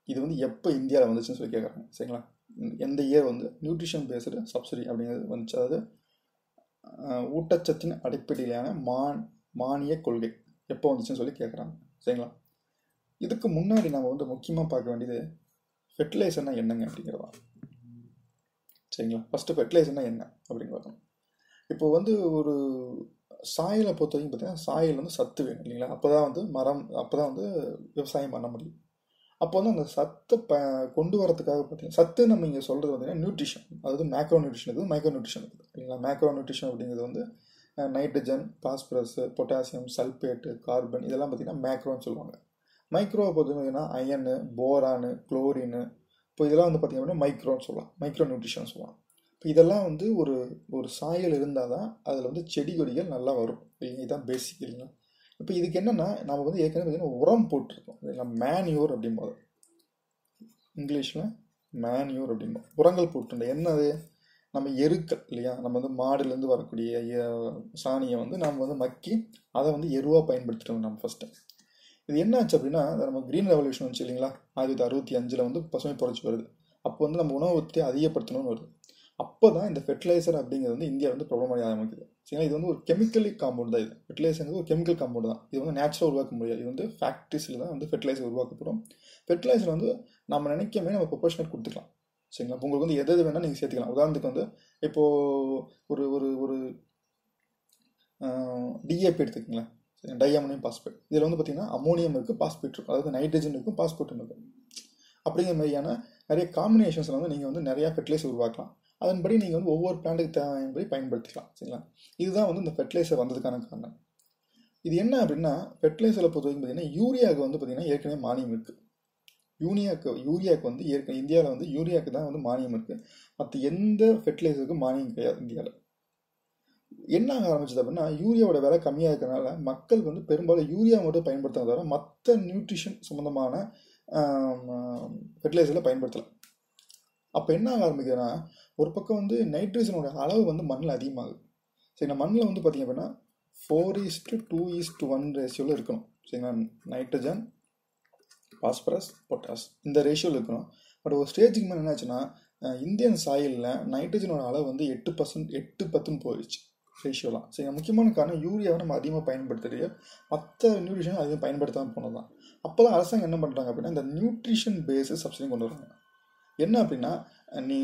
இது வந்து எப்போ இந்தியாவில் வந்துச்சுன்னு சொல்லி கேட்குறாங்க. சரிங்களா? எந்த இயர் வந்து நியூட்ரிஷன் பேஸ்டு சப்சிடி அப்படிங்கிறது வந்துச்சு, அதாவது ஊட்டச்சத்தின் அடிப்படையிலான மானிய கொள்கை எப்போ வந்துச்சுன்னு சொல்லி கேட்குறாங்க. சரிங்களா? இதுக்கு முன்னாடி நம்ம வந்து முக்கியமாக பார்க்க வேண்டியது ஃபெர்டிலைசர்னா என்னங்க அப்படிங்கிறதா. சரிங்களா? ஃபஸ்ட்டு ஃபெர்டிலைசர்னா என்ன அப்படின்னு பார்த்தோம். இப்போ வந்து ஒரு சாயலை பொறுத்த வரைக்கும் பார்த்தீங்கன்னா, சாயல் வந்து சத்து வேணும் இல்லைங்களா? அப்போ தான் வந்து அப்போ தான் வந்து விவசாயம் பண்ண முடியும். அப்போ வந்து அந்த சத்தை கொண்டு வரதுக்காக பார்த்தீங்கன்னா, சத்து நம்ம இங்கே சொல்கிறது பார்த்தீங்கன்னா நியூட்ரிஷன், அதாவது மேக்ரோ நியூட்ரிஷன் இருக்குது, மைக்ரோ நியூட்ரிஷன் இருக்குது இல்லைங்களா? மேக்ரோ நியூட்ரிஷன் அப்படிங்கிறது வந்து nitrogen, phosphorus, potassium, sulphate, carbon, இதெல்லாம் பார்த்தீங்கன்னா மேக்ரோன்னு சொல்லுவாங்க. மைக்ரோவை பொறுத்த பார்த்தீங்கன்னா அயனு, போரானு, குளோரினு, இப்போ இதெல்லாம் வந்து பார்த்தீங்கன்னா மைக்ரோன்னு சொல்லலாம், மைக்ரோ நியூட்ரிஷன் சொல்லலாம். இப்போ இதெல்லாம் வந்து ஒரு ஒரு சாயல் இருந்தால் தான் அதில் வந்து செடி கொடிகள் நல்லா வரும் இல்லைங்க. இதுதான் பேசிக் இல்லைங்களா. இப்போ இதுக்கு என்னென்னா நம்ம வந்து ஏற்கனவே பார்த்தீங்கன்னா உரம் போட்டிருக்கோம் இல்லைங்களா. மேன்யூர் அப்படிம்போது இங்கிலீஷில் மேன்யூர் அப்படிம்போம். உரங்கள் போட்டிருந்தோம். என்னது, நம்ம எருக்கள் இல்லையா, நம்ம வந்து மாடுலேருந்து வரக்கூடிய சாணியை வந்து நம்ம வந்து மக்கி அதை வந்து எருவாக பயன்படுத்திட்டோம் நம்ம ஃபஸ்ட்டு. இது என்ன ஆச்சு அப்படின்னா, நம்ம க்ரீன் ரெவல்யூஷன் வந்துச்சு இல்லைங்களா, 1965 வந்து பசுமை புரட்சி வருது. அப்போ வந்து நம்ம உணவு உற்பத்தியை அதிகப்படுத்தணும்னு வருது. அப்போ தான் இந்த ஃபெர்டிலைசர் அப்படிங்கிறது வந்து இந்தியா வந்து ப்ராப்ளமாக ஆரம்பிக்குது. சரிங்களா. இது வந்து ஒரு கெமிக்கலி காம்பவுண்ட் தான். இது ஃபெர்டிலைசர் ஒரு கெமிக்கல் காம்பவுண்ட் தான். இது வந்து நேச்சுரலாக உருவாக்க முடியாது. இது வந்து ஃபேக்ட்ரிஸில் தான் வந்து ஃபெர்டிலைசர் உருவாக்கப்படும். ஃபெர்டிலைசர் வந்து நம்ம நினைக்கமே நம்ம ப்ரொபோஷனேட் கொடுத்துக்கலாம். சரிங்களா. இப்போ உங்களுக்கு வந்து எது வேணால் நீங்கள் சேர்த்துக்கலாம். உதாரணத்துக்கு வந்து இப்போது ஒரு ஒரு ஒரு டிஏபி எடுத்துக்கங்களேன், டைஅமோனியம் பாஸ்பேட். இதில் வந்து பார்த்தீங்கன்னா அமோனியம் இருக்குது, பாஸ்பேட் இருக்கும், அதாவது நைட்ரஜன் இருக்கும், பாஸ்பேட்டும் இருக்கும். அப்படிங்கிற மாதிரியான நிறைய காம்பினேஷன்ஸில் வந்து நீங்கள் வந்து நிறையா ஃபெர்டிலைசர் உருவாக்கலாம். அதன்படி நீங்கள் வந்து ஒவ்வொரு பிளான்ட்டுக்கு தேவையானபடி பயன்படுத்திக்கலாம். சரிங்களா. இதுதான் வந்து இந்த ஃபெர்டிலைசர் வந்ததுக்கான காரணம். இது என்ன அப்படின்னா, ஃபெர்டிலைசரில் பொறுத்த வரைக்கும் பார்த்தீங்கன்னா யூரியாவுக்கு வந்து பார்த்தீங்கன்னா ஏற்கனவே மானியம் இருக்குது. யூரியாவுக்கு வந்து ஏற்கனவே இந்தியாவில் வந்து யூரியாவுக்கு தான் வந்து மானியம் இருக்குது. மற்ற எந்த ஃபெர்டிலைசருக்கும் மானியம் கிடையாது இந்தியாவில். என்ன ஆக ஆரம்பிச்சது அப்படின்னா, யூரியாவோட விலை கம்மியாக இருக்கிறனால மக்கள் வந்து பெரும்பாலும் யூரியா மட்டும் பயன்படுத்துறத தவிர மற்ற நியூட்ரிஷன் சம்மந்தமான ஃபெர்டிலைசரில் பயன்படுத்தலை. அப்போ என்ன ஆக ஆரம்பிக்குதுன்னா, ஒரு பக்கம் வந்து நைட்ரஜனோட அளவு வந்து மண்ணில் அதிகமாகுது. சரிங்களா. மண்ணில் வந்து பார்த்திங்க அப்படின்னா 4:2:1 ரேஷியோவில் இருக்கணும். சரிங்களா. நைட்ரஜன், பாஸ்பரஸ், பொட்டாஸ் இந்த ரேஷியோவில் இருக்கணும். பட் ஒரு ஸ்டேஜுக்கு மேலே என்னாச்சுன்னா, இந்தியன் சாயிலில் நைட்ரஜனோட அளவு வந்து 8% போயிடுச்சு ரேஷியோலாம். சரி, முக்கியமான காரணம் யூரியாவை நம்ம அதிகமாக பயன்படுத்துறது, மற்ற நியூட்ரிஷன் அதிகம் பயன்படுத்தாமல் போனது தான். அப்போ தான் அரசாங்கம் என்ன பண்ணுறாங்க அப்படின்னா, இந்த நியூட்ரிஷன் பேஸு சப்சிடி கொண்டு வராங்க. என்ன அப்படின்னா, நீ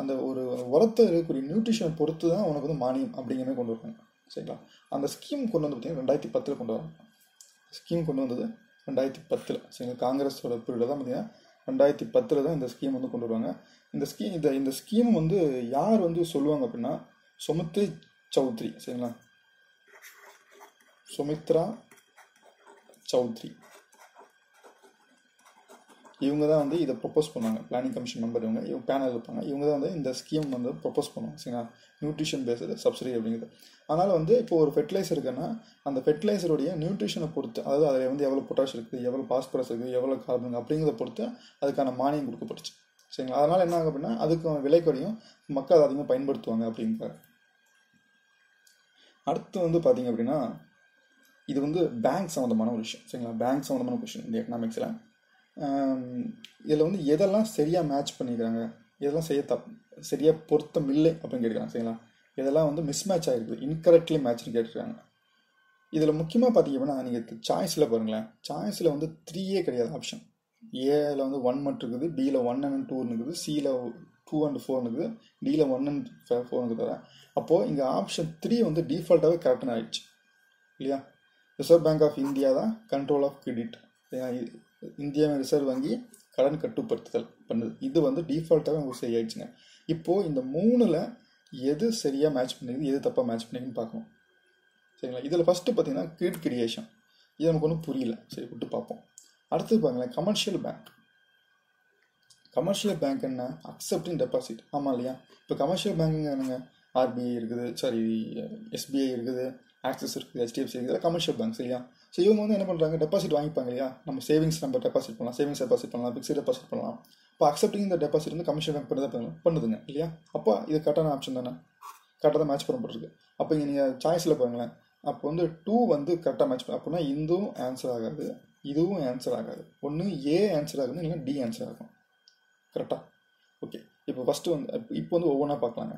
அந்த ஒரு உரத்தை இருக்கக்கூடிய நியூட்ரிஷனை பொறுத்து தான் உனக்கு வந்து மானியம் அப்படிங்கிற மாதிரி கொண்டு வருவாங்க. சரிங்களா. அந்த ஸ்கீம் கொண்டு வந்து பார்த்தீங்கன்னா 2010 கொண்டு வராங்க. ஸ்கீம் கொண்டு வந்தது 2010. சரிங்களா. காங்கிரஸோட பீரியட் தான் பார்த்தீங்கன்னா 2010 தான் இந்த ஸ்கீம் வந்து கொண்டு வருவாங்க. இந்த ஸ்கீம் வந்து யார் வந்து சொல்லுவாங்க அப்படின்னா, சுமித்ரி சௌத்ரி. சரிங்களா. சுமித்ரா சௌத்ரி இவங்க தான் வந்து இதை ப்ரொப்போஸ் பண்ணுவாங்க. பிளானிங் கமிஷன் மெம்பர் இவங்க பேனல் இருப்பாங்க. இவங்க தான் வந்து இந்த ஸ்கீம் வந்து ப்ரொப்போஸ் பண்ணுவாங்க. சரிங்களா. நியூட்ரிஷன் பேஸ்டு சப்சிடி அப்படிங்கிறது. அதனால் வந்து இப்போ ஒரு ஃபெர்டிலைசர் இருக்குன்னா, அந்த ஃபெர்டிலைசருடைய நியூட்ரிஷனை பொறுத்து, அதாவது அதில் வந்து எவ்வளோ பொட்டாஷ் இருக்குது, எவ்வளோ பாஸ்பரஸ் இருக்குது, எவ்வளோ கார்பன் அப்படிங்கிறத பொறுத்து அதுக்கான மானியம் கொடுக்கப்பட்டுச்சு. சரிங்களா. அதனால் என்ன ஆகும் அப்படின்னா, அதுக்கு விலை குறையும், மக்கள் அதை அதிகமாக பயன்படுத்துவாங்க அப்படிங்கிறாங்க. அடுத்து வந்து பார்த்தீங்க அப்படின்னா, இது வந்து பேங்க் சம்மந்தமான ஒரு விஷயம். சரிங்களா. பேங்க் சம்மந்தமான கொஷின் இந்த எக்கனாமிக்ஸில். இதில் வந்து எதெல்லாம் சரியாக மேட்ச் பண்ணிக்கிறாங்க, எதெல்லாம் சரியாக பொருத்தம் இல்லை அப்படின்னு கேட்குறாங்க. சரிங்களா. இதெல்லாம் வந்து மிஸ்மேட்ச் ஆகிருக்குது, இன்கரெக்ட்லி மேட்ச்னு கேட்டுருக்காங்க. இதில் முக்கியமாக பார்த்தீங்க அப்படின்னா, நீங்கள் சாய்ஸில் பாருங்களேன், சாய்ஸில் வந்து 3 கிடையாது ஆப்ஷன். ஏல வந்து 1 மட்டும் இருக்குது, பியில் 1 and 2 இருக்குது, சியில் 2 and 4 இருக்குது, டியில் 1 and 4 இருக்குது. அப்போது இங்கே ஆப்ஷன் 3 வந்து டிஃபால்ட்டாகவே கரெக்டாக ஆகிடுச்சு இல்லையா. ரிசர்வ் பேங்க் ஆஃப் இந்தியா தான் கண்ட்ரோல் ஆஃப் கிரெடிட், இந்தியாவின் ரிசர்வ் வங்கி கடன் கட்டுப்படுத்துதல் பண்ணுது. இது வந்து டிஃபால்ட்டாகவே உங்களுக்கு சரியாயிடுச்சுங்க. இப்போது இந்த 3ல் எது சரியாக மேட்ச் பண்ணிக்குது, எது தப்பாக மேட்ச் பண்ணிக்குன்னு பார்க்கணும். சரிங்களா. இதில் ஃபஸ்ட்டு பார்த்தீங்கன்னா கிரெடிட் கிரியேஷன், இது நமக்கு ஒன்றும் புரியல. சரி, விட்டு பார்ப்போம். அடுத்து பாருங்களேன், கமர்ஷியல் பேங்க். கமர்ஷியல் பேங்க் என்ன, அக்செப்டிங் டெபாசிட். ஆமாம் இல்லையா. இப்போ கமர்ஷியல் பேங்க்குங்க என்னங்க, ஆர்பிஐ இருக்குது, எஸ்பிஐ இருக்குது, ஆக்சிஸ் இருக்குது, ஹெச்டிஎஃப்சி இருக்குது, கமர்ஷியல் பேங்க்ஸ் இல்லையா. ஸோ இவங்க வந்து என்ன பண்ணுறாங்க, டெபாசிட் வாங்கிப்பாங்க இல்லையா. நம்ம சேவிங்ஸ் நம்ம டெபாசிட் பண்ணலாம், சேவிங்ஸ் டெபாசிட் பண்ணலாம், ஃபிக்ஸ்டு டெபாசிட் பண்ணலாம். இப்போ அக்செப்டிங் இந்த டெபாசிட் வந்து கமர்ஷியல் பேங்க் பண்ணுதுங்க இல்லையா. அப்போ இது கரெக்டான ஆப்ஷன் தானே, கரெக்டாக தான் மேட்ச் பண்ணப்பட்டிருக்கு. அப்போ இங்கே நீங்கள் சாய்ஸில் பாருங்களேன், அப்போ வந்து 2 வந்து கரெக்டாக மேட்ச் பண்ண, அப்படின்னா இதுவும் ஆன்சர் ஆகாது, இதுவும் ஆன்சர் ஆகாது. ஒன்று ஏ ஆன்சர் ஆகுது, இல்லைன்னா டி ஆன்சர் ஆகும். கரெக்டாக. ஓகே, இப்போ ஃபஸ்ட்டு வந்து இப்போ வந்து ஒவ்வொன்றா பார்க்கலாங்க.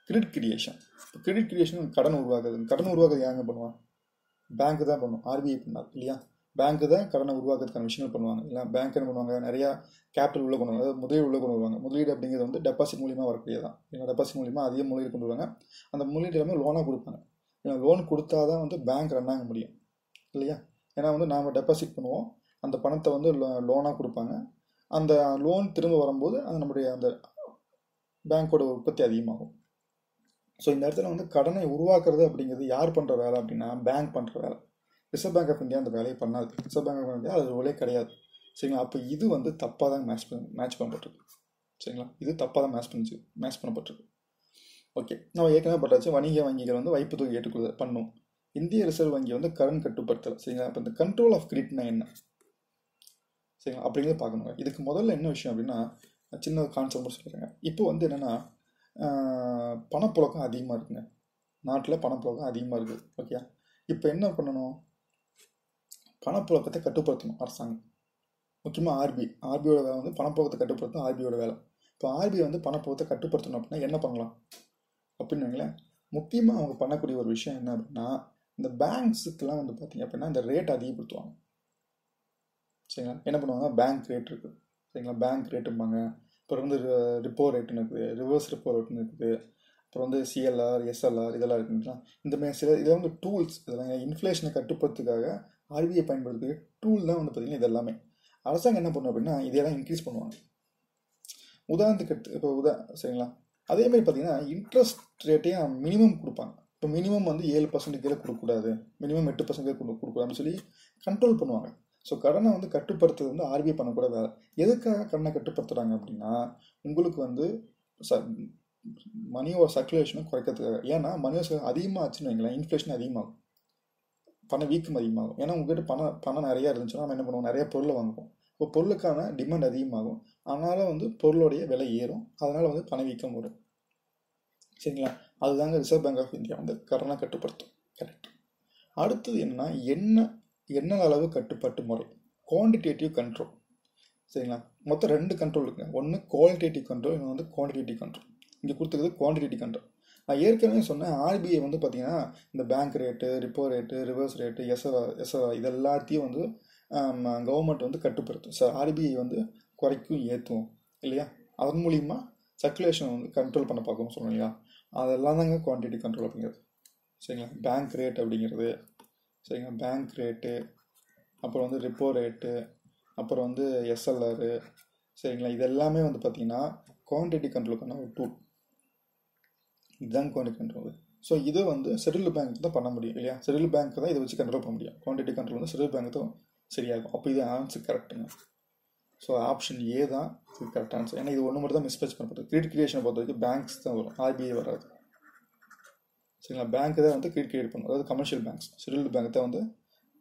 Credit creation. இப்போ கிரெடிட் கிரியேஷன் கடன் உருவாக்குறது யாருங்க பண்ணுவாங்க, பேங்க்கு தான் பண்ணும், ஆர்பிஐ பண்ணாது இல்லையா. பேங்க்கு தான் கடனை உருவாக்குறதுக்கான விஷயங்கள் பண்ணுவாங்க. இல்லை பேங்க் என்ன பண்ணுவாங்க, நிறையா கேபிட்டல் உள்ள கொண்டு வருவாங்க, அதாவது முதலீடு உள்ள கொண்டு வருவாங்க. முதலீடு அப்படிங்கிறது வந்து டெபாசிட் மூலியமாக வரக்கூடியதான். ஏன்னா டெபாசிட் மூலியமாக அதிக முதலீடு கொண்டு வருவாங்க. அந்த முதலீடு எல்லாமே லோனாக கொடுப்பாங்க. ஏன்னா லோன் கொடுத்தா தான் வந்து பேங்க் ரன் ஆக முடியும் இல்லையா. ஏன்னா வந்து நாம் டெபாசிட் பண்ணுவோம், அந்த பணத்தை வந்து லோனாக கொடுப்பாங்க. அந்த லோன் திரும்ப வரும்போது அது நம்முடைய அந்த பேங்க்கோட உற்பத்தி அதிகமாகும். ஸோ இந்த இடத்துல வந்து கடனை உருவாக்குறது அப்படிங்கிறது யார் பண்ணுற வேலை அப்படின்னா, பேங்க் பண்ணுற வேலை. ரிசர்வ் பேங்க் ஆஃப் இந்தியா அந்த வேலையை பண்ணாது. ரிசர்வ் பேங்க் ஆஃப் இந்தியா அது ரோலே கிடையாது. சரிங்களா. அப்போ இது வந்து தப்பாக தான் மேட்ச் பண்ணப்பட்டிருக்கு. சரிங்களா. இது தப்பாக தான் மேட்ச் பண்ணப்பட்டிருக்கு. ஓகே, நம்ம ஏற்கனவே பட்டாச்சு வணிக வங்கிகள் வந்து வைப்பு தொகை ஏற்றுக்கொள்ள பண்ணும். இந்திய ரிசர்வ் வங்கி வந்து கடன் கட்டுப்படுத்தல். சரிங்களா? அப்போ இந்த கண்ட்ரோல் ஆஃப் கிரெடிட்னா என்ன, சரிங்களா, அப்படிங்கிறத பார்க்கணுங்க. இதுக்கு முதல்ல என்ன விஷயம் அப்படின்னா, சின்ன கான்செப்ட் சொல்லிடுறேங்க. இப்போ வந்து என்னென்னா, பணப்புழக்கம் அதிகமாக இருக்குங்க. நாட்டில் பணப்புழக்கம் அதிகமாக இருக்குது. ஓகே, இப்போ என்ன பண்ணணும், பணப்புழக்கத்தை கட்டுப்படுத்தணும் அரசாங்கம். முக்கியமாக ஆர்பிஐயோட வேலை வந்து பணப்புழக்கத்தை கட்டுப்படுத்தணும். ஆர்பிஐயோட வேலை. இப்போ ஆர்பிஐ வந்து பணப்புழக்கத்தை கட்டுப்படுத்தணும் அப்படின்னா என்ன பண்ணலாம் அப்படின்னு வைங்களேன். முக்கியமாக அவங்க பண்ணக்கூடிய ஒரு விஷயம் என்ன அப்படின்னா, இந்த பேங்க்ஸுக்கெல்லாம் வந்து பார்த்தீங்க அப்படின்னா இந்த ரேட் அதிகப்படுத்துவாங்க. சரிங்களா? என்ன பண்ணுவாங்க, பேங்க் ரேட் இருக்குது. சரிங்களா? பேங்க் ரேட்டும்பாங்க. அப்புறம் வந்து ரிப்போ ரேட்டுன்னு இருக்குது, ரிவர்ஸ் ரிப்போ ரேட்டுன்னு இருக்குது, அப்புறம் வந்து சிஎல்ஆர், எஸ்எல்ஆர் இதெல்லாம் இருக்குங்களா. இந்த மாதிரி சில இதெல்லாம் வந்து டூல்ஸ். இதெல்லாம் இன்ஃப்ளேஷனை கட்டுப்படுத்துக்காக ஆர்பிஐ பயன்படுத்தக்கூடிய டூல் தான் வந்து பார்த்தீங்கன்னா இது எல்லாமே. அரசாங்கம் என்ன பண்ணும் அப்படின்னா இதையெல்லாம் இன்க்ரீஸ் பண்ணுவாங்க. உதாரணத்துக்கு இப்போ சரிங்களா, அதேமாதிரி பார்த்தீங்கன்னா இன்ட்ரெஸ்ட் ரேட்டையும் மினிமம் கொடுப்பாங்க. இப்போ மினிமம் வந்து 7% கீழே கொடுக்கக்கூடாது, மினிமம் 8% கொடுக்கக்கூடாது அப்படின்னு சொல்லி கண்ட்ரோல் பண்ணுவாங்க. ஸோ கடனை வந்து கட்டுப்படுத்துறது வந்து ஆர்பிஐ பண்ணக்கூட வேலை. எதுக்காக கடனை கட்டுப்படுத்துகிறாங்க அப்படின்னா உங்களுக்கு வந்து மணியோட சர்க்குலேஷனை குறைக்கிறதுக்காக. ஏன்னா மணியோட அதிகமாக ஆச்சுன்னு வைங்களேன், இன்ஃப்ளேஷன் அதிகமாகும், பண வீக்கம் அதிகமாகும். ஏன்னா உங்ககிட்ட பணம் நிறையா இருந்துச்சுன்னா நம்ம என்ன பண்ணுவோம், நிறைய பொருளை வாங்குவோம். இப்போ பொருளுக்கான டிமாண்ட் அதிகமாகும், அதனால் வந்து பொருளுடைய விலை ஏறும், அதனால் வந்து பணவீக்கம் வரும். சரிங்களா? அதுதாங்க ரிசர்வ் பேங்க் ஆஃப் இந்தியா வந்து கடனை கட்டுப்படுத்தும். கரெக்ட். அடுத்தது என்னன்னா என்ன அளவு கட்டுப்பாட்டு முறை, குவான்டிடேட்டிவ் கண்ட்ரோல். சரிங்களா? மொத்தம் 2 கண்ட்ரோல் இருக்குங்க. ஒன்று குவாலிட்டேட்டிவ் கண்ட்ரோல், இன்னொன்று வந்து குவான்டிடேட்டிவ் கண்ட்ரோல். இங்கே கொடுத்துருக்குது குவான்டிடேட்டிவ் கண்ட்ரோல். நான் ஏற்கனவே சொன்னேன், ஆர்பிஐ வந்து பார்த்தீங்கன்னா இந்த bank rate, repo rate, reverse rate, SR இது எல்லாத்தையும் வந்து கவர்மெண்ட் வந்து கட்டுப்படுத்தும். சார் ஆர்பிஐ வந்து குறைக்கும் ஏற்றும் இல்லையா, அதன் மூலிமா சர்க்குலேஷன் வந்து கண்ட்ரோல் பண்ண பார்க்கணும் சொன்னோம் இல்லையா, அதெல்லாம் தாங்க குவான்டிட்டி கண்ட்ரோல் அப்படிங்கிறது. சரிங்களா? பேங்க் ரேட் அப்படிங்கிறது, சரிங்களா, பேங்க் ரேட்டு, அப்புறம் வந்து ரிப்போ ரேட்டு, அப்புறம் வந்து எஸ்எல்ஆர், சரிங்களா, இது எல்லாமே வந்து பார்த்தீங்கன்னா குவான்டிட்டி கண்ட்ரோலுக்கான ஒரு டூல். இதுதான் குவான்டிட்டி கண்ட்ரோல். ஸோ இது வந்து ஷெட்யூல்டு பேங்க் தான் பண்ண முடியும் இல்லையா, ஷெட்யூல்டு பேங்க் தான் இதை வச்சு கண்ட்ரோல் பண்ண முடியும். குவான்டிட்டி கண்ட்ரோல் வந்து ஷெட்யூல்டு பேங்க் தான் சரியாகும். அப்போ இது ஆன்சர் கரெக்டுங்க. ஸோ ஆப்ஷன் ஏ தான் இது கரெக்ட் ஆன்சர். ஏன்னா இது ஒன்று மட்டும் தான் மிஸ்மேட்ச் பண்ணப்படுது. கிரெடிட் கிரியேஷனை பொறுத்த வரைக்கும் பேங்க்ஸ் தான் வரும், ஆர்பிஐ வராது. சரிங்களா? பேங்க் தான் வந்து கிரெடிட் கிரியேட் பண்ணும், அதாவது கமர்ஷியல் பேங்க்ஸ், ஷெட்யூல்டு பேங்க் தான் வந்து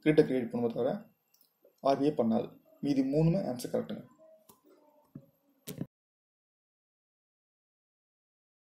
கிரெடிட்டை கிரியேட் பண்ணும்போது தவிர ஆர்பிஐ பண்ணாது. மீதி 3மே ஆன்சர் கரெக்டுங்க.